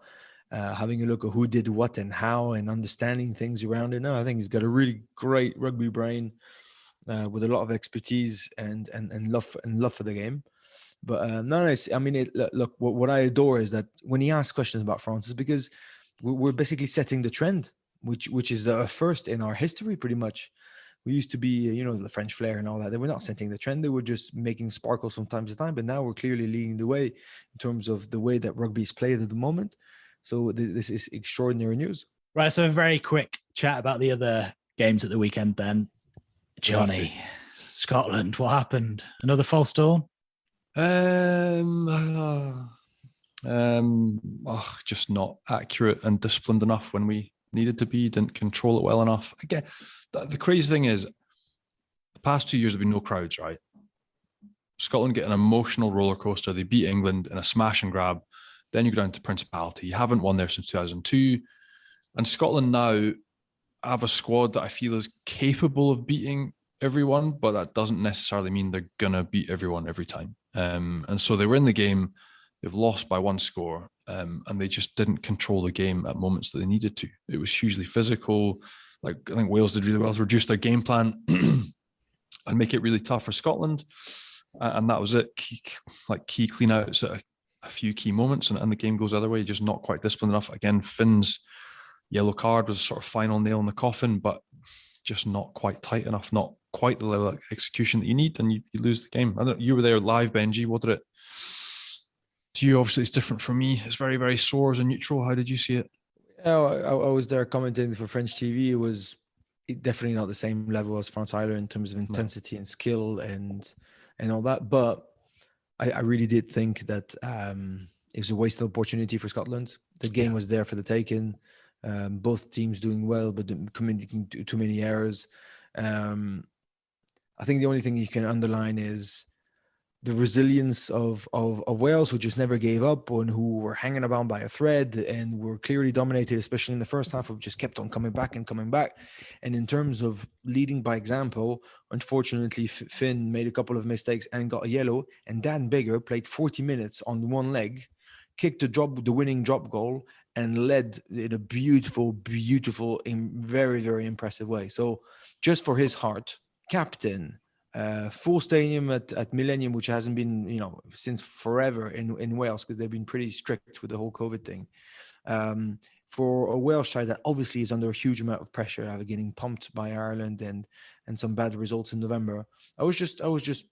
having a look at who did what and how, and understanding things around it. No, I think he's got a really great rugby brain with a lot of expertise and love for the game. But look, what I adore is that when he asks questions about France, is because we're basically setting the trend, which is the first in our history, pretty much. We used to be, the French flair and all that. They were not setting the trend. They were just making sparkles from time to time. But now we're clearly leading the way in terms of the way that rugby is played at the moment. So this is extraordinary news. Right. So a very quick chat about the other games at the weekend then. Johnny, Scotland, what happened? Another false dawn? Just not accurate and disciplined enough when we needed to be, didn't control it well enough. Again, the crazy thing is, the past 2 years have been no crowds, right? Scotland get an emotional roller coaster. They beat England in a smash and grab. Then you go down to Principality. You haven't won there since 2002. And Scotland now have a squad that I feel is capable of beating everyone, but that doesn't necessarily mean they're going to beat everyone every time. And so they were in the game. They've lost by 1 score, and they just didn't control the game at moments that they needed to. It was hugely physical. Like, I think Wales did really well to reduce their game plan and make it really tough for Scotland. And that was it. Key clean outs at a few key moments, and the game goes the other way. Just not quite disciplined enough. Again, Finn's yellow card was a sort of final nail in the coffin, but just not quite tight enough, not quite the level of execution that you need, and you lose the game. I don't know, you were there live, Benji. What did it to you, obviously, it's different from me. It's very, very sore as a neutral. How did you see it? Yeah, I was there commentating for French TV. It was definitely not the same level as France Ireland in terms of intensity and skill and all that. But I really did think that it's a wasted opportunity for Scotland. The game was there for the taking. Both teams doing well, but committing too many errors. I think the only thing you can underline is the resilience of Wales, who just never gave up and who were hanging about by a thread and were clearly dominated, especially in the first half, who just kept on coming back and coming back. And in terms of leading by example, unfortunately, Finn made a couple of mistakes and got a yellow, and Dan Bigger played 40 minutes on one leg, kicked the winning drop goal, and led in a beautiful, very, very impressive way. So just for his heart, captain, full stadium at Millennium, which hasn't been, since forever in Wales, because they've been pretty strict with the whole COVID thing. For a Welsh side that obviously is under a huge amount of pressure, after getting pumped by Ireland and some bad results in November, I was just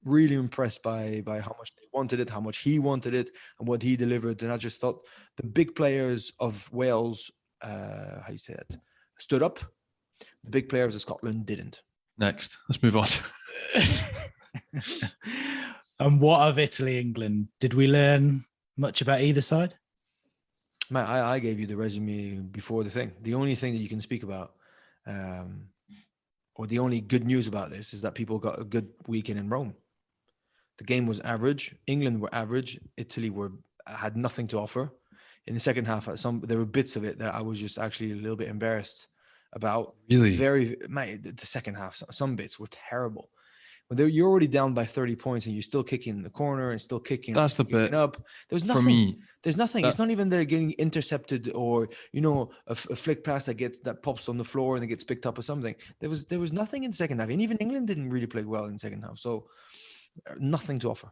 really impressed by how much they wanted it, how much he wanted it, and what he delivered. And I just thought the big players of Wales, stood up. The big players of Scotland didn't. Next, let's move on. And what of Italy, England? Did we learn much about either side? Man, I gave you the resume before the thing. The only thing that you can speak about, or the only good news about this, is that people got a good weekend in Rome. The game was average. England were average. Italy had nothing to offer. In the second half, there were bits of it that I was just actually a little bit embarrassed about. Really? The second half, some bits were terrible. When you're already down by 30 points and you're still kicking in the corner and still kicking. That's the bit up. There's nothing. For me, there's nothing. It's not even they're getting intercepted or a flick pass that pops on the floor and it gets picked up or something. There was nothing in the second half, and even England didn't really play well in the second half. So nothing to offer.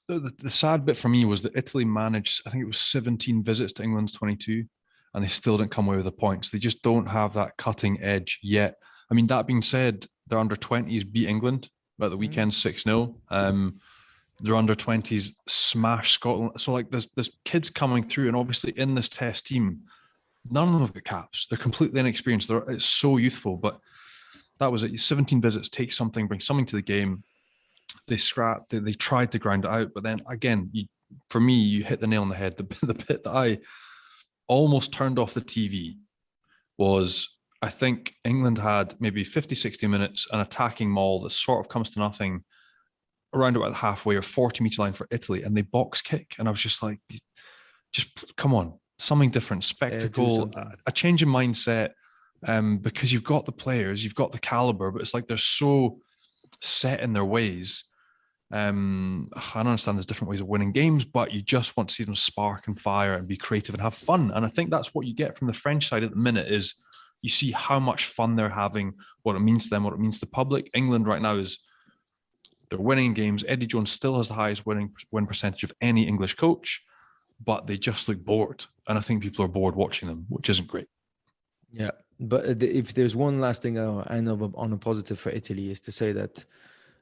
The sad bit for me was that Italy managed, I think it was 17 visits to England's 22, and they still didn't come away with the points. They just don't have that cutting edge yet. I mean, that being said, their under-20s beat England at the weekend 6-0. Their under-20s smashed Scotland. So, there's kids coming through, and obviously in this test team, none of them have got caps. They're completely inexperienced. It's so youthful, but that was it. 17 visits, take something, bring something to the game. They scrapped. They tried to grind it out, but then again, for me, you hit the nail on the head. The bit that I almost turned off the TV was, I think England had maybe 50, 60 minutes, an attacking maul that sort of comes to nothing around about the halfway or 40-meter line for Italy, and they box kick. And I was just like, just come on, something different, spectacle, a change in mindset, because you've got the players, you've got the caliber, but it's like they're so set in their ways. I understand there's different ways of winning games, but you just want to see them spark and fire and be creative and have fun. And I think that's what you get from the French side at the minute is you see how much fun they're having, what it means to them, what it means to the public. England right now they're winning games. Eddie Jones still has the highest win percentage of any English coach, but they just look bored. And I think people are bored watching them, which isn't great. Yeah. But if there's one last thing I know on a positive for Italy is to say that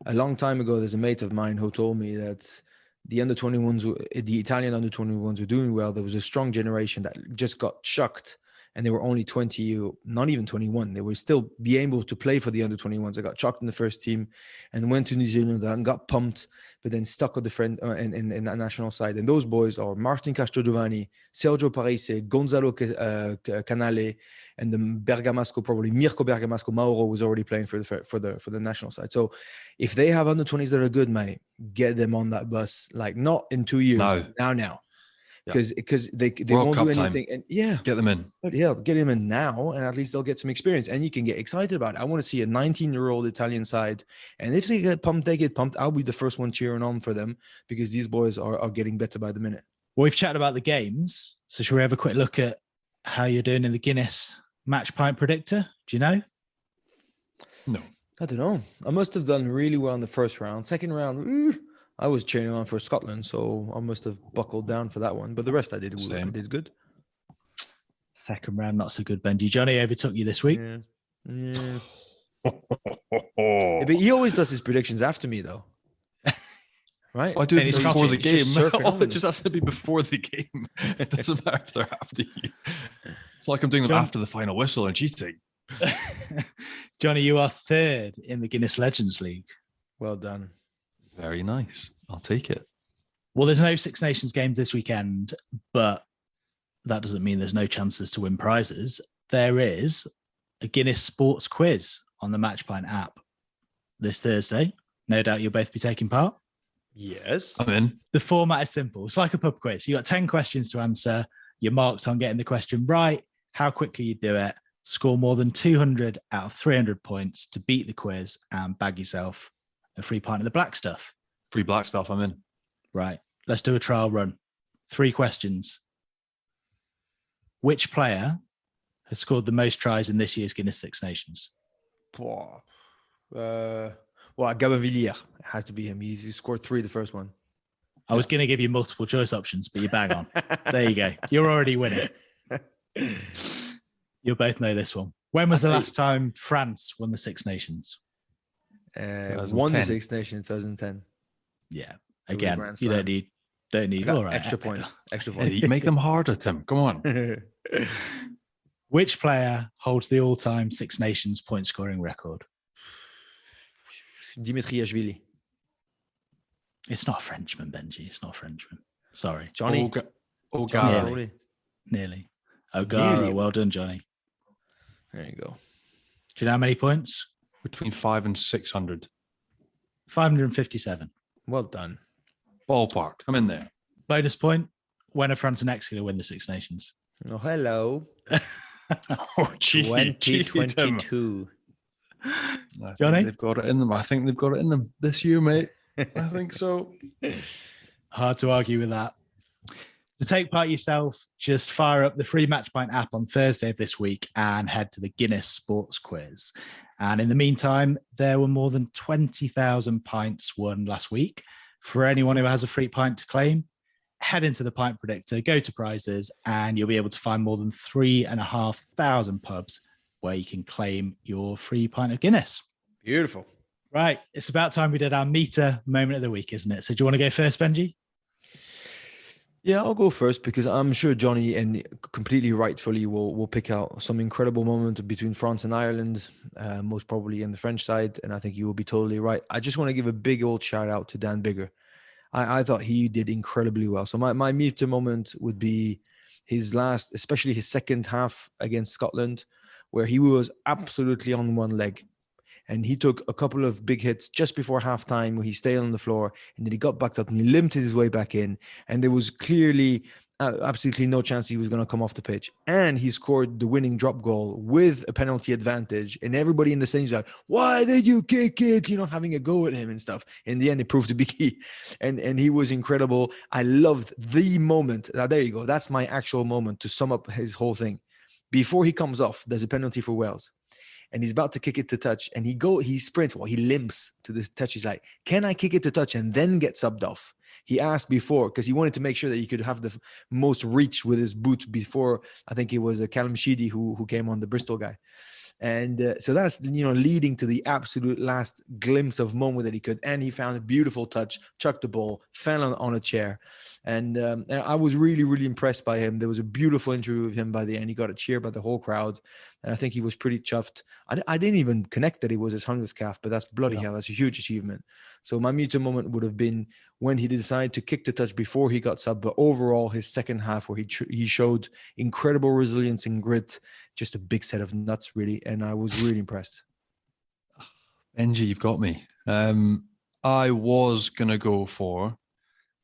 a long time ago, there's a mate of mine who told me that the under-21s, the Italian under-21s were doing well. There was a strong generation that just got chucked, and they were only 20, not even 21. They were still be able to play for the under-21s. They got chucked in the first team and went to New Zealand and got pumped, but then stuck with the friend in that national side. And those boys are Martin Castrogiovanni, Sergio Parisse, Gonzalo Canale, and the Bergamasco, probably Mirko Bergamasco. Mauro was already playing for the national side. So if they have under-20s that are good, mate, get them on that bus. Like not in 2 years, now. Because they won't do anything. And get them in. But get them in now, and at least they'll get some experience, and you can get excited about it. I want to see a 19-year-old Italian side, and if they get pumped, they get pumped. I'll be the first one cheering on for them because these boys are getting better by the minute. Well, we've chatted about the games, so shall we have a quick look at how you're doing in the Guinness match point predictor? Do you know? No, I don't know. I must have done really well in the first round. Second round, I was cheering on for Scotland, so I must have buckled down for that one. But the rest I did good. Second round, not so good, Benji. Johnny overtook you this week. Yeah. But he always does his predictions after me, though. right? I do And it he's before the just game. surfing Oh, on it them. just has to be before the game. It doesn't matter if they're after you. It's like I'm doing them John- after the final whistle and cheating. Johnny, you are third in the Guinness Legends League. Well done. Very nice. I'll take it. Well, there's no Six Nations games this weekend, but that doesn't mean there's no chances to win prizes. There is a Guinness Sports Quiz on the Matchpoint app this Thursday. No doubt you'll both be taking part. Yes. I'm in. The format is simple. It's like a pub quiz. You got 10 questions to answer. You're marked on getting the question right, how quickly you do it, score more than 200 out of 300 points to beat the quiz and bag yourself a free pint of the black stuff. Free black stuff. I'm in. Right. Let's do a trial run. 3 questions. Which player has scored the most tries in this year's Guinness Six Nations? Well, Gabavilier. It has to be him. He scored 3 the first one. I was going to give you multiple choice options, but you bang on. There you go. You're already winning. You'll both know this one. When was the last time France won the Six Nations? Won the 2010. Six Nations 2010. Yeah. It was a Again, grand you slam. don't need I got all right. extra points. Extra Hey, points. you make them harder, Tim. Come on. Which player holds the all-time Six Nations point scoring record? Dimitriashvili. It's not a Frenchman, Benji. It's not a Frenchman. Sorry. Johnny. O'Gara. Nearly. Nearly. O'Gara. Nearly. Well done, Johnny. There you go. Do you know how many points? Between 500 and 600. 557. Well done. Ballpark. I'm in there. Bonus point. When are France and Mexico win the Six Nations? Oh, hello. Oh, gee, 2022. Johnny? They've got it in them. I think they've got it in them this year, mate. I think so. Hard to argue with that. To take part yourself, just fire up the free Matchpoint app on Thursday of this week and head to the Guinness Sports Quiz. And in the meantime, there were more than 20,000 pints won last week. For anyone who has a free pint to claim, head into the Pint Predictor, go to prizes, and you'll be able to find more than 3,500 pubs where you can claim your free pint of Guinness. Beautiful. Right. It's about time we did our meter moment of the week, isn't it? So do you want to go first, Benji? Yeah, I'll go first because I'm sure Johnny, and completely rightfully, will pick out some incredible moment between France and Ireland, most probably in the French side. And I think you will be totally right. I just want to give a big old shout out to Dan Bigger. I thought he did incredibly well. So my meter moment would be his last, especially his second half against Scotland, where he was absolutely on one leg. And he took a couple of big hits just before halftime where he stayed on the floor, and then he got backed up and he limped his way back in. And there was clearly absolutely no chance he was going to come off the pitch. And he scored the winning drop goal with a penalty advantage. And everybody in the stadium was like, why did you kick it? You know, having a go at him and stuff. In the end, it proved to be key. And he was incredible. I loved the moment. Now, there you go. That's my actual moment to sum up his whole thing. Before he comes off, there's a penalty for Wales. And he's about to kick it to touch, and he sprints. Well, he limps to the touch. He's like, can I kick it to touch and then get subbed off? He asked before because he wanted to make sure that he could have the most reach with his boot before. I think it was Callum Sheedy who came on, the Bristol guy. And so that's, leading to the absolute last glimpse of moment that he could. And he found a beautiful touch, chucked the ball, fell on a chair. And I was really, really impressed by him. There was a beautiful interview with him by the end. He got a cheer by the whole crowd. And I think he was pretty chuffed. I didn't even connect that it was his 100th calf, but that's bloody hell. That's a huge achievement. So my meter moment would have been when he decided to kick the touch before he got subbed. But overall, his second half where he showed incredible resilience and grit, just a big set of nuts, really. And I was really impressed. Benji, you've got me. I was going to go for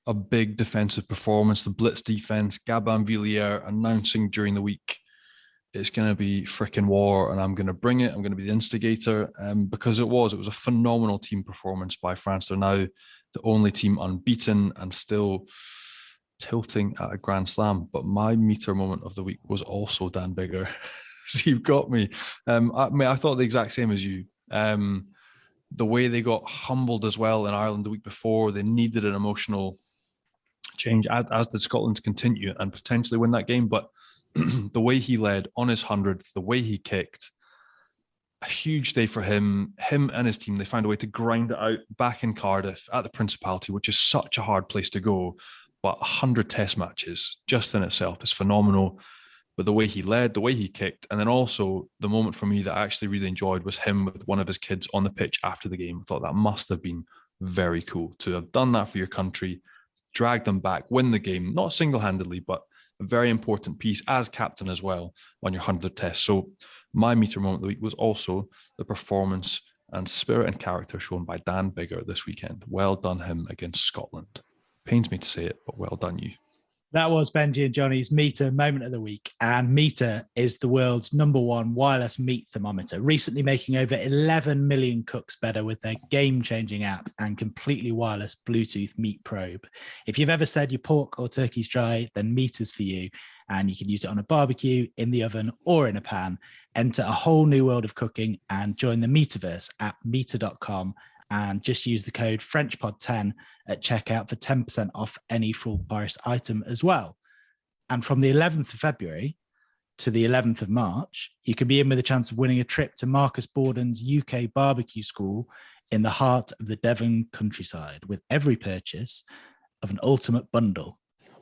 a big defensive performance, the blitz defense, Gabin Villiers announcing during the week, it's going to be freaking war and I'm going to bring it. I'm going to be the instigator because it was a phenomenal team performance by France. They're now the only team unbeaten and still tilting at a Grand Slam. But my meter moment of the week was also Dan Bigger. So you've got me. I thought the exact same as you. The way they got humbled as well in Ireland the week before, they needed an emotional change, as did Scotland, to continue and potentially win that game. But the way he led on his 100th, the way he kicked, a huge day for him. Him and his team, they found a way to grind it out back in Cardiff at the Principality, which is such a hard place to go. But 100 test matches just in itself is phenomenal. But the way he led, the way he kicked, and then also the moment for me that I actually really enjoyed was him with one of his kids on the pitch after the game. I thought that must have been very cool to have done that for your country, drag them back, win the game, not single-handedly, but a very important piece as captain as well on your 100th test. So my meter moment of the week was also the performance and spirit and character shown by Dan Biggar this weekend. Well done him against Scotland. Pains me to say it, but well done you. That was Benji and Johnny's Meter Moment of the Week. And Meter is the world's #1 wireless meat thermometer, recently making over 11 million cooks better with their game-changing app and completely wireless Bluetooth meat probe. If you've ever said your pork or turkey's dry, then Meter's for you. And you can use it on a barbecue, in the oven, or in a pan. Enter a whole new world of cooking and join the Metaverse at meter.com. And just use the code FrenchPod10 at checkout for 10% off any full price item as well. And from the 11th of February to the 11th of March, you can be in with a chance of winning a trip to Marcus Borden's UK barbecue school in the heart of the Devon countryside with every purchase of an ultimate bundle.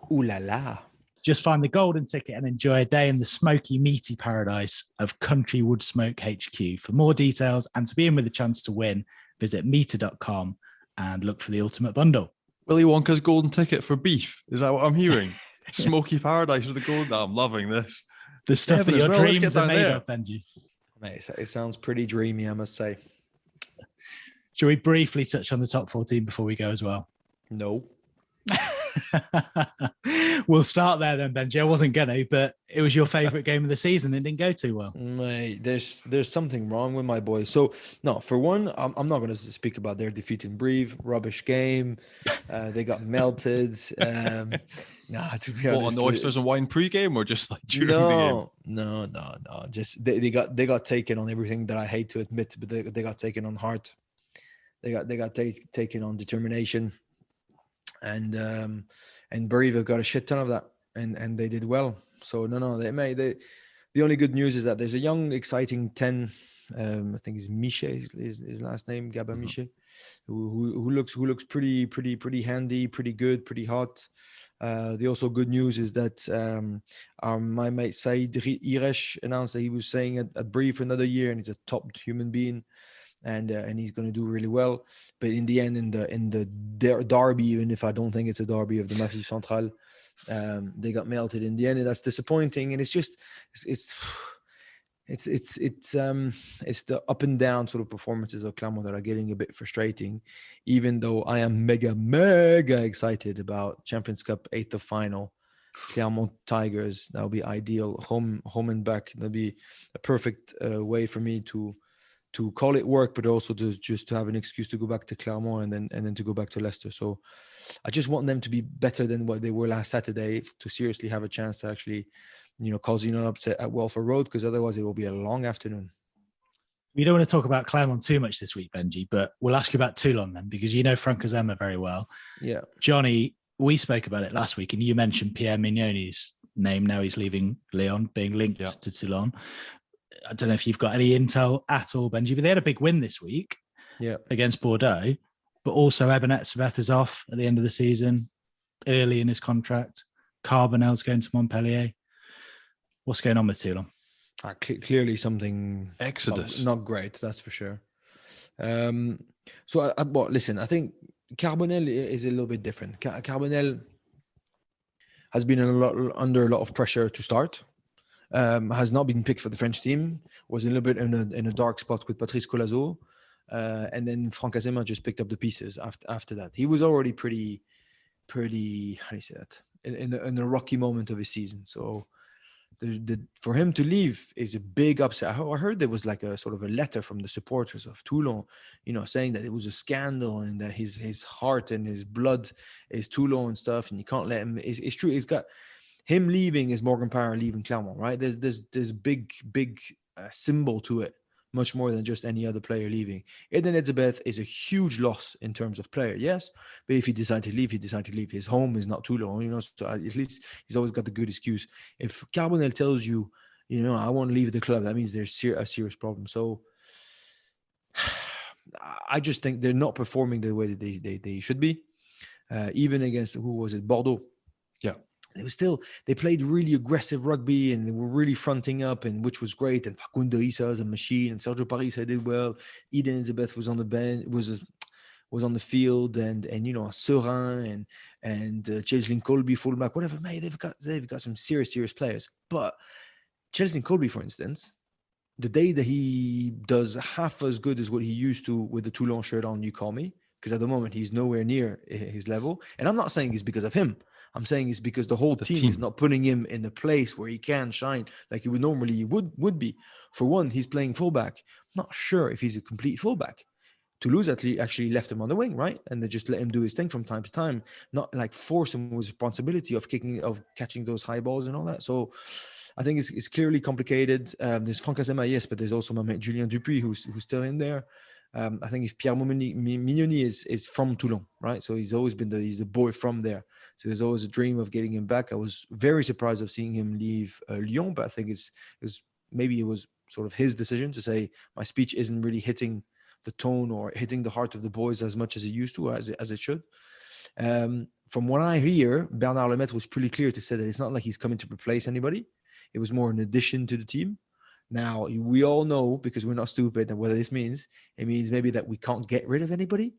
Ooh la la. Just find the golden ticket and enjoy a day in the smoky, meaty paradise of Country Wood Smoke HQ. For more details and to be in with a chance to win, visit meter.com and look for the ultimate bundle. Willy Wonka's golden ticket for beef. Is that what I'm hearing? Smoky paradise with the gold. I'm loving this. The stuff Devon that your as well. Let's dreams get are down made there. of, Benji. Mate, it sounds pretty dreamy, I must say. Shall we briefly touch on the top 14 before we go as well? No. We'll start there then, Benji. I wasn't gonna, but it was your favourite game of the season and didn't go too well. Mate, there's something wrong with my boys. So, no, for one, I'm not going to speak about their defeat in Brive. Rubbish game. They got melted. To be honest. What, on the oysters and wine pre-game or just like during the game? No. Just they got taken on everything that I hate to admit, but they got taken on heart. They got taken on determination. And Brive got a shit ton of that, and they did well. So the only good news is that there's a young, exciting 10. I think it's Miche, his last name, Gabin Miche, who looks pretty handy, pretty good, pretty hot. The also good news is that my mate Said Iresh announced that he was staying at Brive for another year, and he's a top human being. And he's going to do really well. But in the end, in the derby, even if I don't think it's a derby of the Massif Central, they got melted in the end, and that's disappointing. And it's the up and down sort of performances of Clermont that are getting a bit frustrating. Even though I am mega excited about Champions Cup 8th of final, Clermont Tigers. That would be ideal. Home and back. That'd be a perfect way for me to call it work, but also to have an excuse to go back to Clermont and then to go back to Leicester. So I just want them to be better than what they were last Saturday to seriously have a chance to actually, causing an upset at Welford Road, because otherwise it will be a long afternoon. We don't want to talk about Clermont too much this week, Benji, but we'll ask you about Toulon then, because you know Franck Azema very well. Yeah. Johnny, we spoke about it last week and you mentioned Pierre Mignoni's name. Now he's leaving Lyon, being linked to Toulon. I don't know if you've got any intel at all, Benji, but they had a big win this week against Bordeaux, but also Ebenet Sabeth is off at the end of the season, early in his contract. Carbonell's going to Montpellier. What's going on with Toulon? Clearly something Exodus. Not great, that's for sure. Listen, I think Carbonell is a little bit different. Carbonell has been under a lot of pressure to start. Has not been picked for the French team, was a little bit in a dark spot with Patrice Colazo, and then Franck Azema just picked up the pieces after that. He was already pretty how do you say that, in a rocky moment of his season. So for him to leave is a big upset. I heard there was like a sort of a letter from the supporters of Toulon, saying that it was a scandal and that his heart and his blood is Toulon and stuff, and you can't let him. It's true. He's got. Him leaving is Morgan Parra leaving Clermont, right? There's big symbol to it, much more than just any other player leaving. Eden Etzebeth is a huge loss in terms of player, yes, but if he decides to leave, he decides to leave. His home is not Toulon, so at least he's always got the good excuse. If Carbonell tells you, I want to leave the club, that means there's a serious problem. So I just think they're not performing the way that they should be. Even against, who was it, Bordeaux? Yeah. It was still, they played really aggressive rugby and they were really fronting up, and which was great. And Facundo Issa is a machine, and Sergio Parisa did well. Eden Elizabeth was on the bench, was on the field, and Serin and Cheslin Colby fullback, whatever. Mate, they've got some serious players. But Cheslin Colby, for instance, the day that he does half as good as what he used to with the Toulon shirt on, you call me, because at the moment he's nowhere near his level. And I'm not saying it's because of him. I'm saying it's because the whole team is not putting him in the place where he can shine like he would normally would be. For one, he's playing fullback. I'm not sure if he's a complete fullback. Toulouse actually left him on the wing, right? And they just let him do his thing from time to time, not like force him with responsibility of catching those high balls and all that. So I think it's clearly complicated. There's Franck Azema, yes, but there's also Julien Dupuis who's still in there. I think if Pierre Mignoni is from Toulon, right? So he's always been he's the boy from there. So there's always a dream of getting him back. I was very surprised of seeing him leave Lyon, but I think maybe it was sort of his decision to say my speech isn't really hitting the tone or hitting the heart of the boys as much as it used to, or as it should. From what I hear, Bernard Lemaitre was pretty clear to say that it's not like he's coming to replace anybody. It was more an addition to the team. Now, we all know, because we're not stupid, and what this means, it means maybe that we can't get rid of anybody.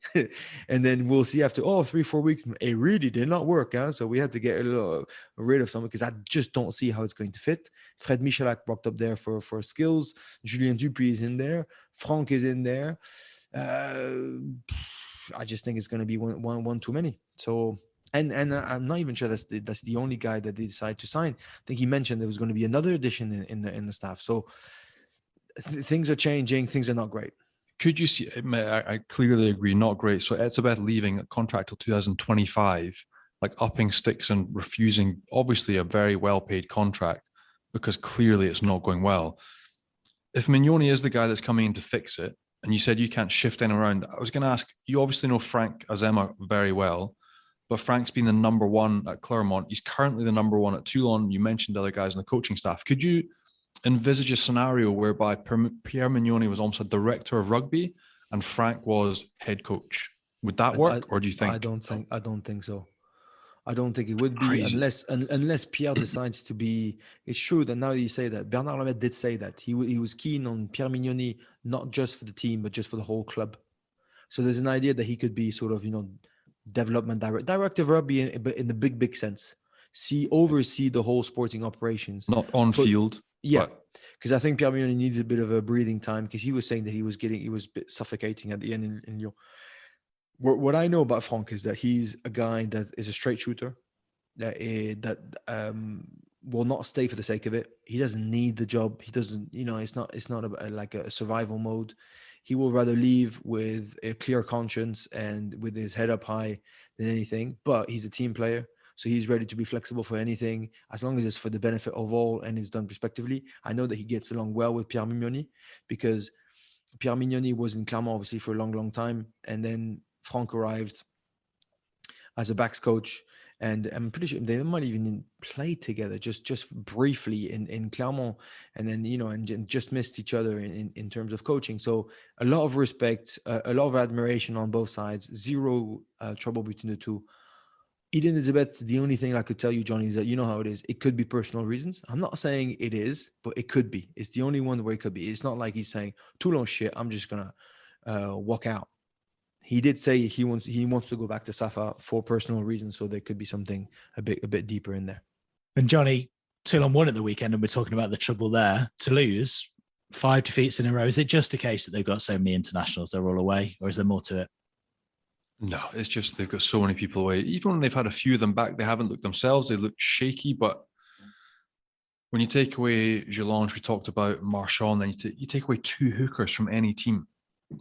And then we'll see after 3-4 weeks, it really did not work. So we have to get rid of someone, because I just don't see how it's going to fit. Fred Michalak walked up there for skills. Julien Dupuis is in there. Franck is in there. I just think it's going to be one too many. So... And I'm not even sure that's the only guy that they decided to sign. I think he mentioned there was going to be another addition in the staff. So things are changing. Things are not great. Could you see? I clearly agree, not great. So Etzebeth leaving a contract till 2025, like upping sticks and refusing, obviously a very well-paid contract, because clearly it's not going well. If Mignoni is the guy that's coming in to fix it, and you said you can't shift anyone around, I was going to ask, you obviously know Franck Azema very well. But Frank's been the number one at Clermont. He's currently the number one at Toulon. You mentioned other guys in the coaching staff. Could you envisage a scenario whereby Pierre Mignoni was almost a director of rugby and Frank was head coach? Would that work, or do you think? I don't think so. I don't think it would be. Crazy. unless Pierre decides to be. It's true that now you say that, Bernard Lemaitre did say that he was keen on Pierre Mignoni, not just for the team but just for the whole club. So there's an idea that he could be sort of development director of rugby, but in the big sense, oversee the whole sporting operations, not on field. Yeah, because I think Pierre Mignoni needs a bit of a breathing time, because he was saying that he was a bit suffocating at the end in Lyon. What I know about Franck is that he's a guy that is a straight shooter, that will not stay for the sake of it. He doesn't need the job. He doesn't, it's not like a survival mode. He will rather leave with a clear conscience and with his head up high than anything. But he's a team player, so he's ready to be flexible for anything, as long as it's for the benefit of all and is done respectively. I know that he gets along well with Pierre Mignoni, because Pierre Mignoni was in Clermont, obviously, for a long time. And then Franck arrived as a backs coach. And I'm pretty sure they might even play together just briefly in Clermont, and then and just missed each other in terms of coaching. So a lot of respect, a lot of admiration on both sides. Zero trouble between the two. Eden Elizabeth, the only thing I could tell you, Johnny, is that you know how it is. It could be personal reasons. I'm not saying it is, but it could be. It's the only one where it could be. It's not like he's saying Toulon shit, I'm just gonna walk out. He did say he wants to go back to Safa for personal reasons, so there could be something a bit deeper in there. And Johnny, Toulon won at the weekend, and we're talking about the trouble there. Toulouse, 5 defeats in a row. Is it just a case that they've got so many internationals, they're all away, or is there more to it? No, it's just they've got so many people away. Even when they've had a few of them back, they haven't looked themselves. They look shaky. But when you take away Gelange, we talked about Marchand, then you take away 2 hookers from any team,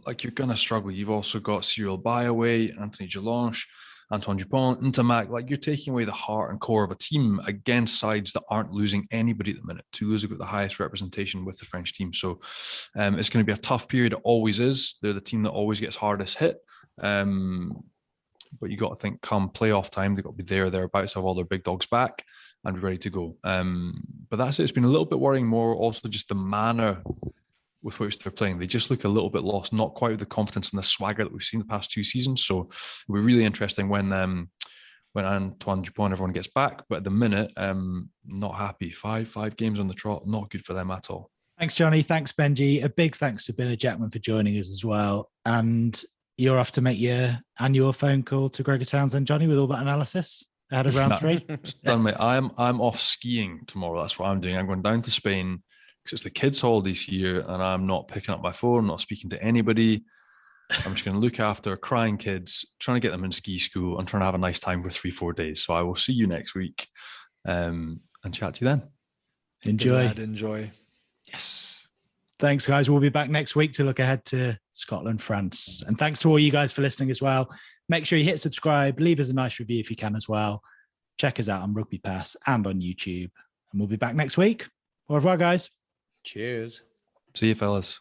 like, you're going to struggle. You've also got Cyril Bay away, Anthony Gelange, Antoine Dupont, Ntamak. Like, you're taking away the heart and core of a team against sides that aren't losing anybody at the minute. Toulouse have got the highest representation with the French team. So it's going to be a tough period. It always is. They're the team that always gets hardest hit. But you got to think, come playoff time, they've got to be thereabouts, have all their big dogs back and be ready to go. But that's it. It's been a little bit worrying, more also just the manner with which they're playing. They just look a little bit lost, not quite with the confidence and the swagger that we've seen the past 2 seasons. So it'll be really interesting when Antoine Dupont, everyone gets back. But at the minute, not happy. Five games on the trot, not good for them at all. Thanks, Johnny. Thanks, Benji. A big thanks to Bernard Jackman for joining us as well. And you're off to make your annual phone call to Gregor Townsend, Johnny, with all that analysis ahead of round 3. Done, mate. I'm off skiing tomorrow. That's what I'm doing. I'm going down to Spain because it's the kids' holidays here, and I'm not picking up my phone, I'm not speaking to anybody. I'm just going to look after crying kids, trying to get them in ski school and trying to have a nice time for 3-4 days. So I will see you next week and chat to you then. Enjoy. Yes. Thanks, guys. We'll be back next week to look ahead to Scotland, France. And thanks to all you guys for listening as well. Make sure you hit subscribe, leave us a nice review if you can as well. Check us out on RugbyPass and on YouTube. And we'll be back next week. Au revoir, guys. Cheers. See you, fellas.